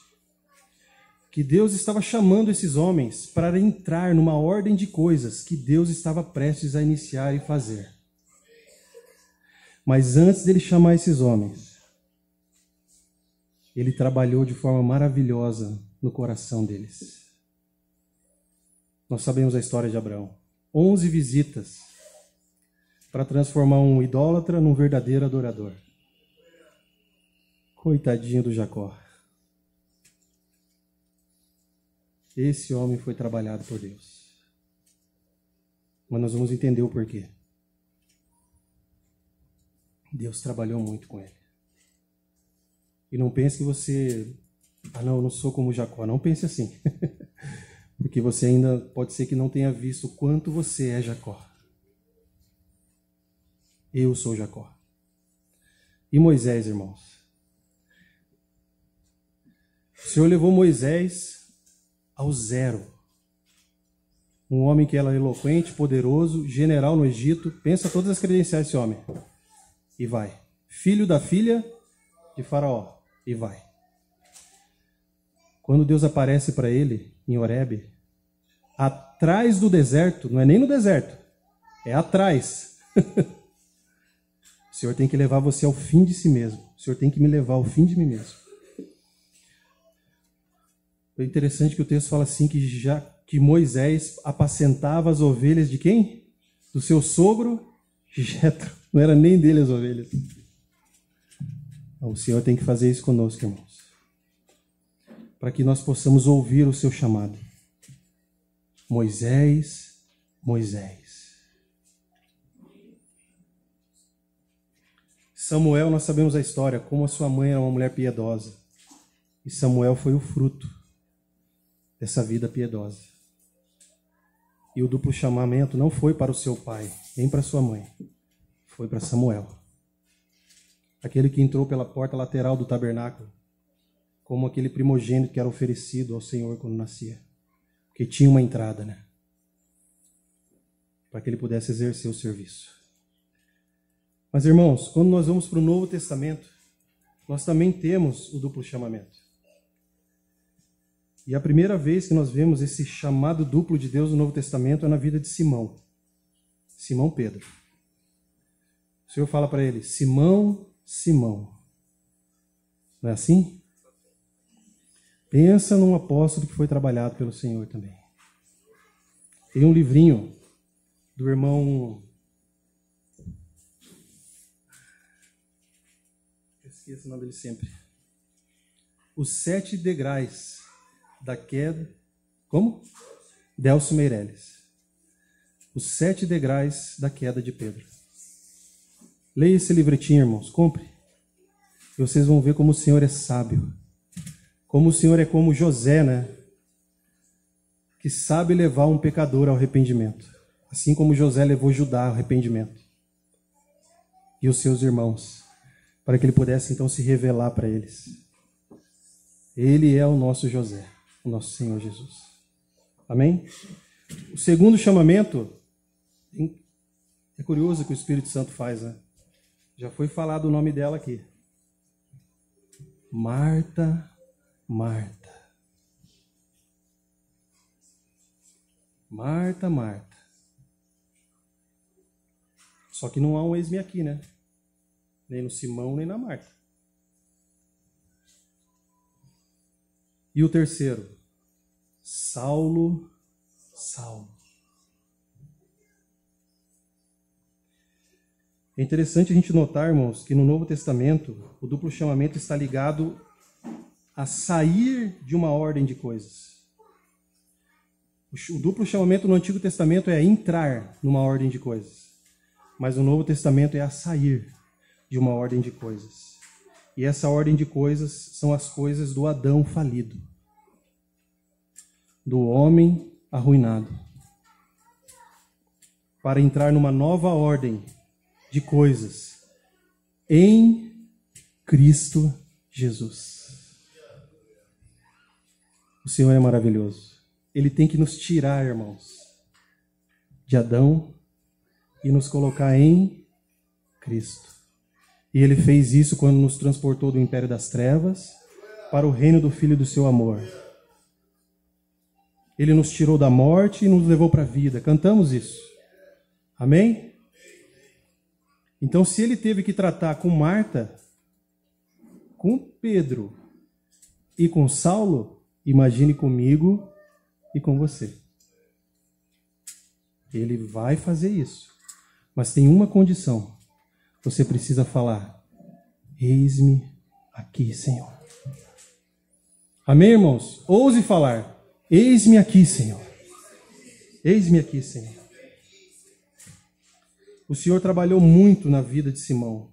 Que Deus estava chamando esses homens para entrar numa ordem de coisas que Deus estava prestes a iniciar e fazer. Mas antes dele chamar esses homens, ele trabalhou de forma maravilhosa no coração deles. Nós sabemos a história de Abraão. 11 visitas para transformar um idólatra num verdadeiro adorador. Coitadinho do Jacó. Esse homem foi trabalhado por Deus. Mas nós vamos entender o porquê. Deus trabalhou muito com ele. E não pense que você... não, eu não sou como Jacó. Não pense assim. Porque você ainda pode ser que não tenha visto o quanto você é Jacó. Eu sou Jacó. E Moisés, irmãos? O Senhor levou Moisés ao zero. Um homem que era eloquente, poderoso, general no Egito. Pensa todas as credenciais desse homem. E vai. Filho da filha de Faraó. E vai. Quando Deus aparece para ele em Horebe, atrás do deserto, não é nem no deserto, é atrás. O Senhor tem que levar você ao fim de si mesmo. O Senhor tem que me levar ao fim de mim mesmo. É interessante que o texto fala assim, que Moisés apacentava as ovelhas de quem? Do seu sogro Jetro. Não era nem dele as ovelhas. O Senhor tem que fazer isso conosco, irmãos. Para que nós possamos ouvir o seu chamado. Moisés, Moisés. Samuel, nós sabemos a história, como a sua mãe era uma mulher piedosa. E Samuel foi o fruto dessa vida piedosa. E o duplo chamamento não foi para o seu pai, nem para sua mãe. Foi para Samuel. Aquele que entrou pela porta lateral do tabernáculo, como aquele primogênito que era oferecido ao Senhor quando nascia. Porque tinha uma entrada, né? Para que ele pudesse exercer o serviço. Mas, irmãos, quando nós vamos para o Novo Testamento, nós também temos o duplo chamamento. E a primeira vez que nós vemos esse chamado duplo de Deus no Novo Testamento é na vida de Simão. Simão Pedro. O Senhor fala para ele, Simão, Simão. Não é assim? Pensa num apóstolo que foi trabalhado pelo Senhor também. Tem um livrinho do irmão... Eu esqueço o nome dele sempre. Os 7 degraus da queda... Como? Delcio Meirelles. Os 7 degraus da queda de Pedro. Leia esse livretinho, irmãos. Compre. E vocês vão ver como o Senhor é sábio. Como o Senhor é como José, né? Que sabe levar um pecador ao arrependimento. Assim como José levou Judá ao arrependimento. E os seus irmãos. Para que ele pudesse então se revelar para eles. Ele é o nosso José. O nosso Senhor Jesus. Amém? O segundo chamamento. É curioso o que o Espírito Santo faz, né? Já foi falado o nome dela aqui. Marta, Marta. Marta, Marta. Só que não há um eis-me aqui, né? Nem no Simão, nem na Marta. E o terceiro? Saulo, Saulo. É interessante a gente notar, irmãos, que no Novo Testamento o duplo chamamento está ligado a sair de uma ordem de coisas. O duplo chamamento no Antigo Testamento é entrar numa ordem de coisas. Mas o Novo Testamento é a sair de uma ordem de coisas. E essa ordem de coisas são as coisas do Adão falido. Do homem arruinado. Para entrar numa nova ordem de coisas em Cristo Jesus. O Senhor é maravilhoso. Ele tem que nos tirar, irmãos, de Adão e nos colocar em Cristo. E Ele fez isso quando nos transportou do império das trevas para o reino do Filho do seu amor. Ele nos tirou da morte e nos levou para a vida. Cantamos isso. Amém? Então, se ele teve que tratar com Marta, com Pedro e com Saulo, imagine comigo e com você. Ele vai fazer isso. Mas tem uma condição. Você precisa falar, eis-me aqui, Senhor. Amém, irmãos? Ouse falar, eis-me aqui, Senhor. Eis-me aqui, Senhor. O Senhor trabalhou muito na vida de Simão,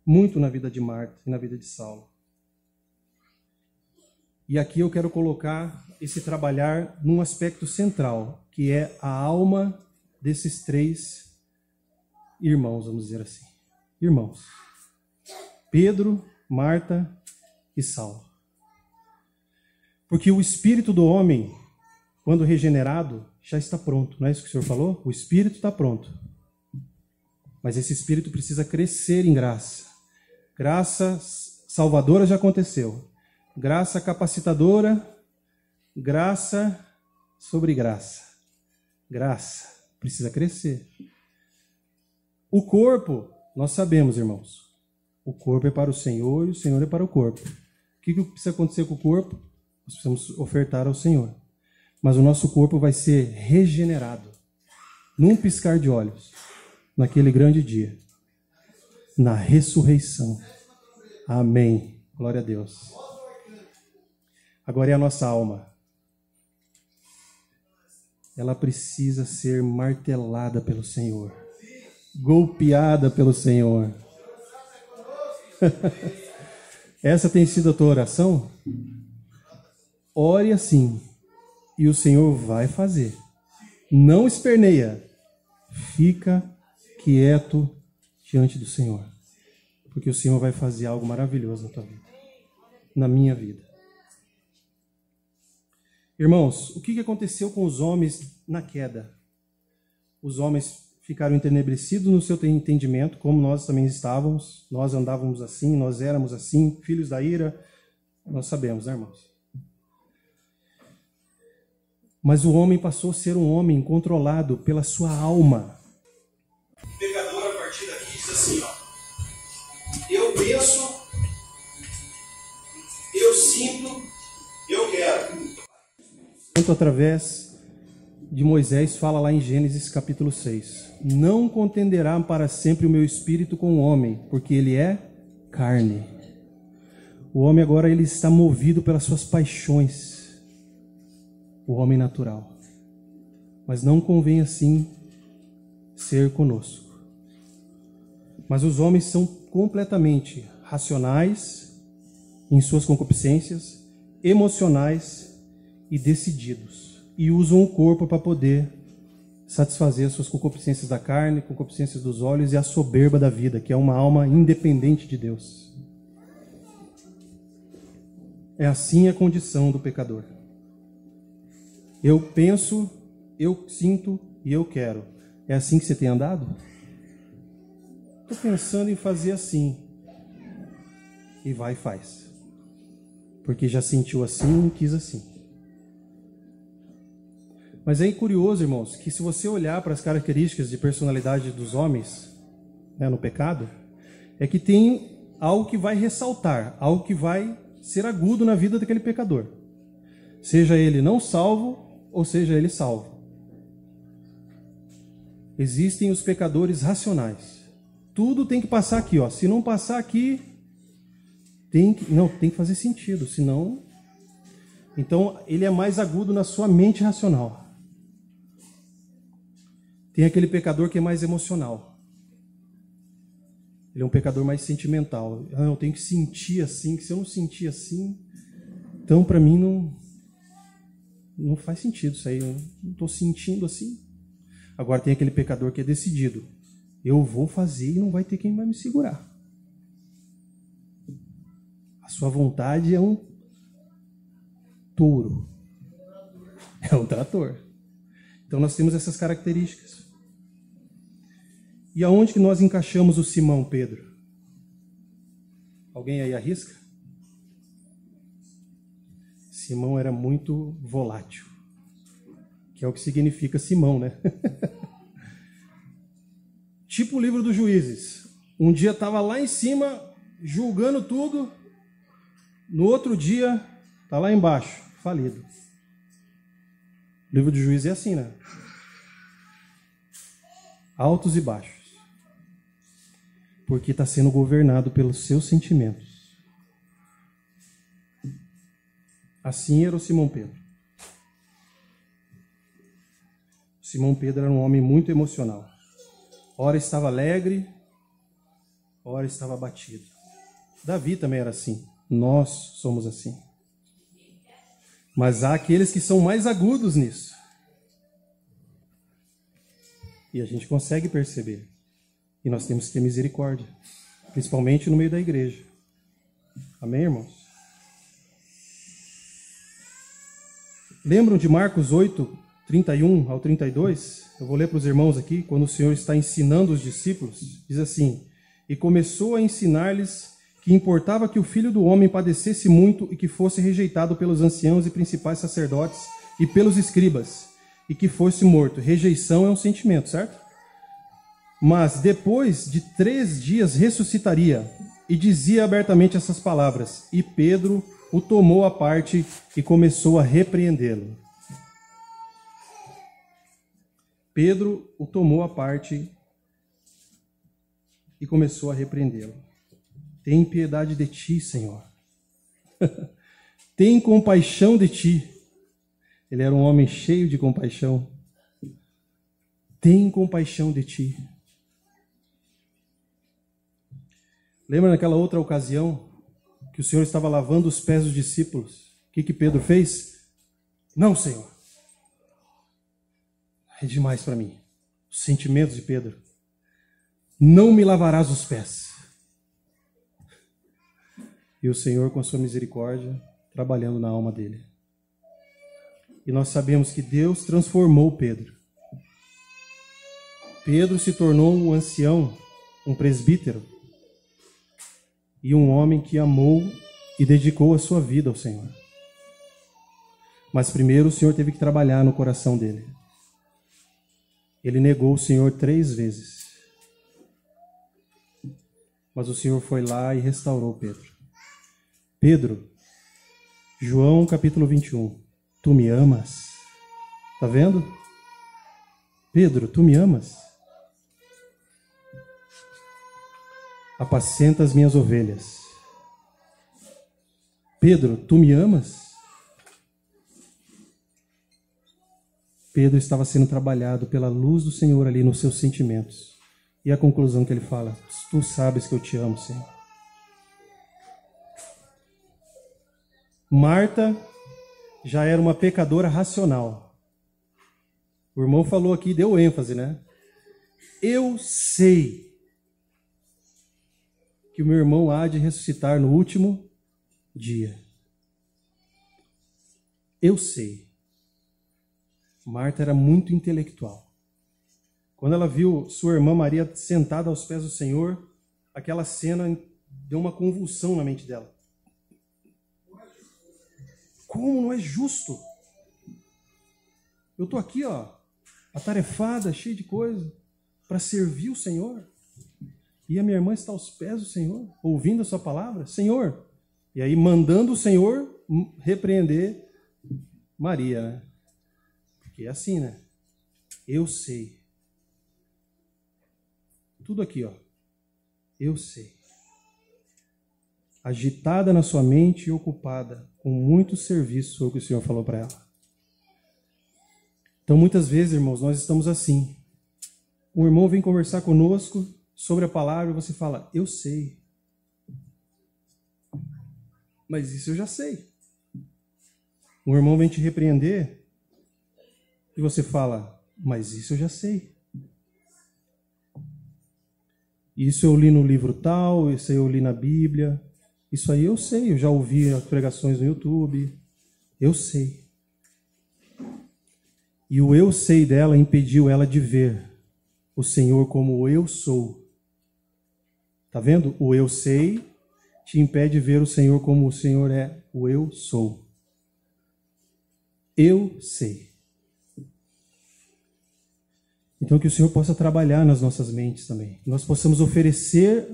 muito na vida de Marta e na vida de Saulo. E aqui eu quero colocar esse trabalhar num aspecto central, que é a alma desses 3 irmãos, vamos dizer assim. Irmãos. Pedro, Marta e Saulo. Porque o espírito do homem, quando regenerado, já está pronto. Não é isso que o Senhor falou? O espírito está pronto. Mas esse espírito precisa crescer em graça. Graça salvadora já aconteceu. Graça capacitadora, graça sobre graça. Graça precisa crescer. O corpo Nós sabemos, irmãos, o corpo é para o Senhor e o Senhor é para o corpo. O que precisa acontecer com o corpo? Nós precisamos ofertar ao Senhor. Mas o nosso corpo vai ser regenerado, num piscar de olhos, naquele grande dia, na ressurreição. Amém. Glória a Deus. Agora é a nossa alma. Ela precisa ser martelada pelo Senhor, golpeada pelo Senhor. Essa tem sido a tua oração? Ore assim, e o Senhor vai fazer. Não esperneia. Fica quieto diante do Senhor, porque o Senhor vai fazer algo maravilhoso na tua vida, na minha vida. Irmãos, o que aconteceu com os homens na queda? Os homens ficaram entenebrecidos no seu entendimento, como nós também estávamos. Nós andávamos assim, nós éramos assim, filhos da ira. Nós sabemos, né, irmãos? Mas o homem passou a ser um homem controlado pela sua alma. O pecador, a partir daqui, diz assim, ó. Eu penso, eu sinto, eu quero. Tanto através de Moisés, fala lá em Gênesis capítulo 6. Não contenderá para sempre o meu espírito com o homem, porque ele é carne. O homem agora ele está movido pelas suas paixões. O homem natural. Mas não convém assim ser conosco. Mas os homens são completamente racionais em suas concupiscências, emocionais e decididos, e usam o corpo para poder satisfazer as suas concupiscências da carne, concupiscências dos olhos e a soberba da vida, que é uma alma independente de Deus. É assim a condição do pecador. Eu penso, eu sinto e eu quero. É assim que você tem andado? Estou pensando em fazer assim. E vai e faz. Porque já sentiu assim e quis assim. Mas é curioso, irmãos, que se você olhar para as características de personalidade dos homens, né, no pecado, é que tem algo que vai ressaltar, algo que vai ser agudo na vida daquele pecador. Seja ele não salvo, ou seja ele salvo. Existem os pecadores racionais. Tudo tem que passar aqui, ó. Se não passar aqui, tem que fazer sentido, senão... Então, ele é mais agudo na sua mente racional. Tem aquele pecador que é mais emocional. Ele é um pecador mais sentimental. Eu tenho que sentir assim, que se eu não sentir assim, então para mim não faz sentido isso aí. Eu não estou sentindo assim. Agora tem aquele pecador que é decidido. Eu vou fazer e não vai ter quem vai me segurar. A sua vontade é um touro. É um trator. Então nós temos essas características. E aonde que nós encaixamos o Simão Pedro? Alguém aí arrisca? Simão era muito volátil. Que é o que significa Simão, né? Tipo o livro dos Juízes. Um dia estava lá em cima, julgando tudo. No outro dia, está lá embaixo, falido. O livro dos Juízes é assim, né? Altos e baixos. Porque está sendo governado pelos seus sentimentos. Assim era o Simão Pedro. Simão Pedro era um homem muito emocional. Ora estava alegre, ora estava abatido. Davi também era assim. Nós somos assim. Mas há aqueles que são mais agudos nisso. E a gente consegue perceber. E nós temos que ter misericórdia. Principalmente no meio da igreja. Amém, irmãos? Lembram de Marcos 8, 31 ao 32? Eu vou ler para os irmãos aqui. Quando o Senhor está ensinando os discípulos, diz assim: E começou a ensinar-lhes que importava que o Filho do Homem padecesse muito e que fosse rejeitado pelos anciãos e principais sacerdotes e pelos escribas, e que fosse morto. Rejeição é um sentimento, certo? mas depois de 3 dias ressuscitaria, e dizia abertamente essas palavras. E Pedro o tomou à parte e começou a repreendê-lo. Pedro o tomou à parte e começou a repreendê-lo. Tem piedade de ti, Senhor. Tem compaixão de ti. Ele era um homem cheio de compaixão. Tem compaixão de ti. Lembra naquela outra ocasião que o Senhor estava lavando os pés dos discípulos? O que Pedro fez? Não, Senhor. É demais para mim. Os sentimentos de Pedro. Não me lavarás os pés. E o Senhor, com a sua misericórdia, trabalhando na alma dele. E nós sabemos que Deus transformou Pedro. Pedro se tornou um ancião, um presbítero, e um homem que amou e dedicou a sua vida ao Senhor. Mas primeiro o Senhor teve que trabalhar no coração dele. Ele negou o Senhor 3 vezes. Mas o Senhor foi lá e restaurou Pedro. Pedro, João capítulo 21, tu me amas? Tá vendo? Pedro, tu me amas? Apacenta as minhas ovelhas. Pedro, tu me amas? Pedro estava sendo trabalhado pela luz do Senhor ali nos seus sentimentos. E a conclusão que ele fala: tu sabes que eu te amo, Senhor. Marta já era uma pecadora racional. O irmão falou aqui, deu ênfase, né? Eu sei que o meu irmão há de ressuscitar no último dia. Eu sei. Marta era muito intelectual. Quando ela viu sua irmã Maria sentada aos pés do Senhor, aquela cena deu uma convulsão na mente dela. Como não é justo? Eu estou aqui, atarefada, cheia de coisa, para servir o Senhor. E a minha irmã está aos pés do Senhor, ouvindo a sua palavra. Senhor! E aí mandando o Senhor repreender Maria, né? Porque é assim, né? Eu sei. Tudo aqui, eu sei. Agitada na sua mente e ocupada com muito serviço, foi o que o Senhor falou para ela. Então, muitas vezes, irmãos, nós estamos assim. Um irmão vem conversar conosco sobre a palavra e você fala, eu sei. Mas isso eu já sei. Um irmão vem te repreender e você fala, mas isso eu já sei. Isso eu li no livro tal, isso eu li na Bíblia. Isso aí eu sei, eu já ouvi as pregações no YouTube. Eu sei. E o eu sei dela impediu ela de ver o Senhor como o eu sou. Tá vendo? O eu sei te impede de ver o Senhor como o Senhor é o eu sou. Eu sei. Então que o Senhor possa trabalhar nas nossas mentes também. Que nós possamos oferecer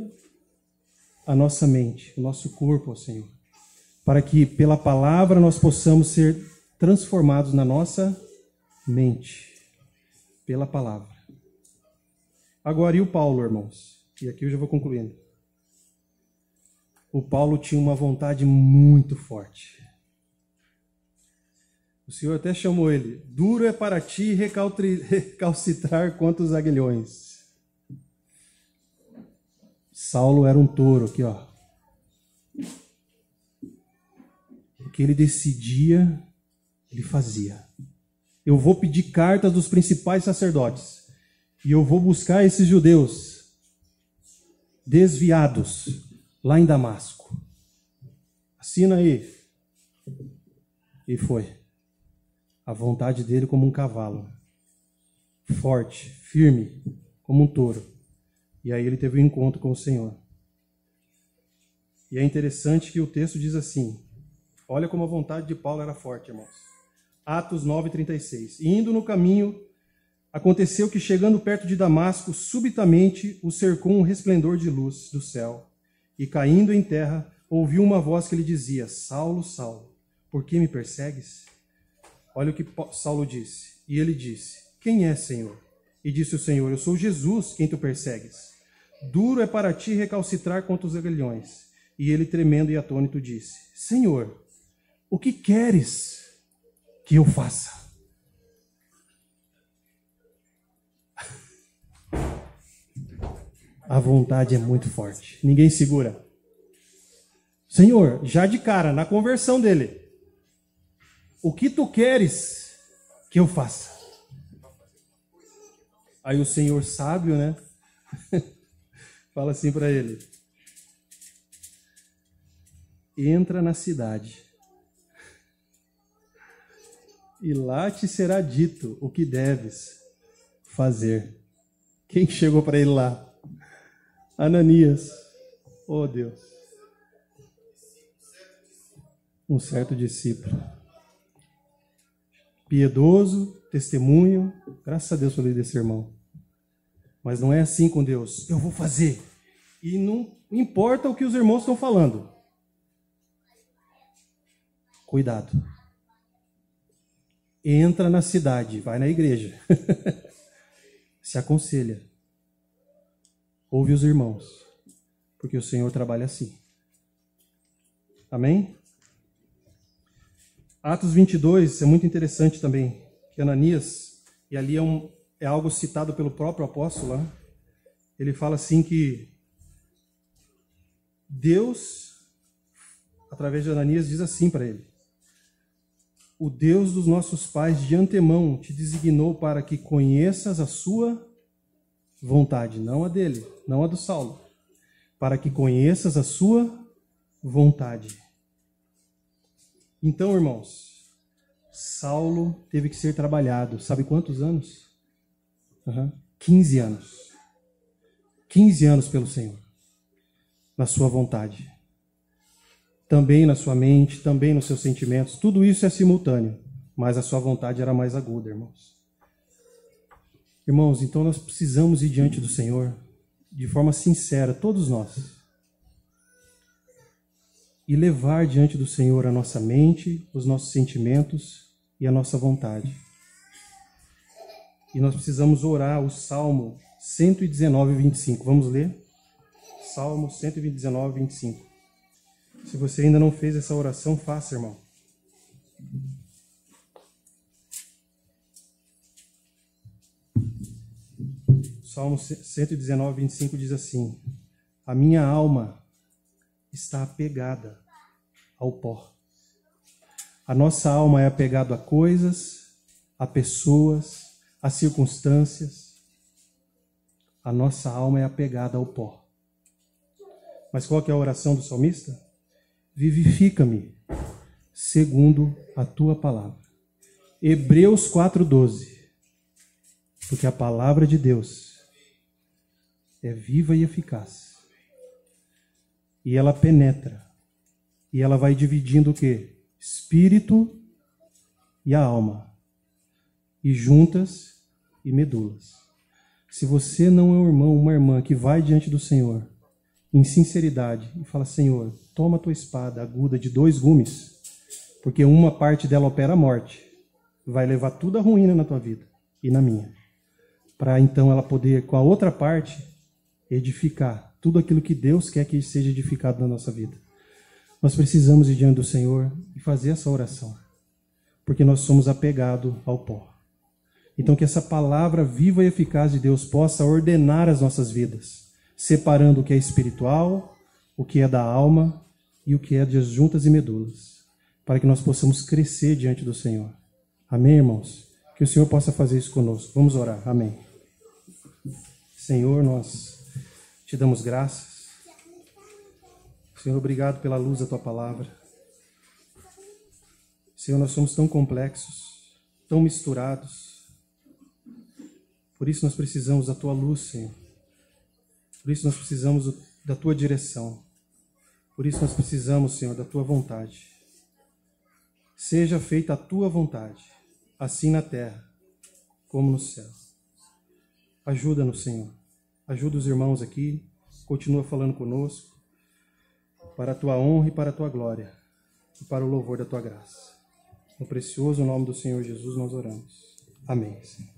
a nossa mente, o nosso corpo ao Senhor. Para que pela palavra nós possamos ser transformados na nossa mente. Pela palavra. Agora, e o Paulo, irmãos? E aqui eu já vou concluindo. O Paulo tinha uma vontade muito forte. O Senhor até chamou ele. Duro é para ti recalcitrar contra os aguilhões. Saulo era um touro aqui, O que ele decidia, ele fazia. Eu vou pedir cartas dos principais sacerdotes. E eu vou buscar esses judeus desviados lá em Damasco. Assina aí. E foi. A vontade dele como um cavalo. Forte, firme, como um touro. E aí ele teve um encontro com o Senhor. E é interessante que o texto diz assim. Olha como a vontade de Paulo era forte, irmãos. Atos 9:36. Indo no caminho, Aconteceu que, chegando perto de Damasco, subitamente o cercou um resplendor de luz do céu, e, caindo em terra, ouviu uma voz que lhe dizia: Saulo, Saulo, por que me persegues? Olha o que Saulo disse. E ele disse: Quem é, Senhor? E disse o Senhor: Eu sou Jesus, quem tu persegues. Duro é para ti recalcitrar contra os aguilhões. E ele, tremendo e atônito, disse: Senhor, o que queres que eu faça? A vontade é muito forte. Ninguém segura. Senhor, já de cara, na conversão dele, o que tu queres que eu faça? Aí o Senhor sábio, né? Fala assim para ele: entra na cidade, e lá te será dito o que deves fazer. Quem chegou para ele lá? Ananias. Oh, Deus. Um certo discípulo. Piedoso, testemunho. Graças a Deus pelo desse irmão. Mas não é assim com Deus. Eu vou fazer. E não importa o que os irmãos estão falando. Cuidado. Entra na cidade, vai na igreja. Se aconselha. Ouve os irmãos. Porque o Senhor trabalha assim. Amém? Atos 22 é muito interessante também. Que Ananias, e ali é algo citado pelo próprio apóstolo lá. Ele fala assim que Deus, através de Ananias, diz assim para ele: o Deus dos nossos pais de antemão te designou para que conheças a sua vontade, não a dele, não a do Saulo, para que conheças a sua vontade. Então, irmãos, Saulo teve que ser trabalhado. Sabe quantos anos? 15 anos. 15 anos pelo Senhor. Na sua vontade. Também na sua mente, também nos seus sentimentos. Tudo isso é simultâneo. Mas a sua vontade era mais aguda, irmãos. Irmãos, então nós precisamos ir diante do Senhor de forma sincera, todos nós. E levar diante do Senhor a nossa mente, os nossos sentimentos e a nossa vontade. E nós precisamos orar o Salmo 119, 25. Vamos ler? Salmo 119, 25. Se você ainda não fez essa oração, faça, irmão. Salmo 119, 25 diz assim: a minha alma está apegada ao pó. A nossa alma é apegada a coisas, a pessoas, a circunstâncias. A nossa alma é apegada ao pó. Mas qual que é a oração do salmista? Vivifica-me segundo a tua palavra. Hebreus 4:12. Porque a palavra de Deus é viva e eficaz. E ela penetra. E ela vai dividindo o quê? Espírito e a alma. E juntas e medulas. Se você não é um irmão, uma irmã que vai diante do Senhor em sinceridade e fala: Senhor, toma a tua espada aguda de 2 gumes, porque uma parte dela opera a morte, vai levar tudo a ruína na tua vida e na minha, para então ela poder, com a outra parte, edificar tudo aquilo que Deus quer que seja edificado na nossa vida. Nós precisamos ir diante do Senhor e fazer essa oração, porque nós somos apegados ao pó. Então que essa palavra viva e eficaz de Deus possa ordenar as nossas vidas, separando o que é espiritual, o que é da alma e o que é das juntas e medulas, para que nós possamos crescer diante do Senhor. Amém, irmãos? Que o Senhor possa fazer isso conosco. Vamos orar. Amém. Senhor, nós te damos graças. Senhor, obrigado pela luz da tua palavra. Senhor, nós somos tão complexos, tão misturados. Por isso nós precisamos da tua luz, Senhor. Por isso nós precisamos da tua direção. Por isso nós precisamos, Senhor, da tua vontade. Seja feita a tua vontade, assim na terra como no céu. Ajuda-nos, Senhor. Ajuda os irmãos aqui. Continua falando conosco. Para a tua honra e para a tua glória. E para o louvor da tua graça. No precioso nome do Senhor Jesus nós oramos. Amém, Senhor.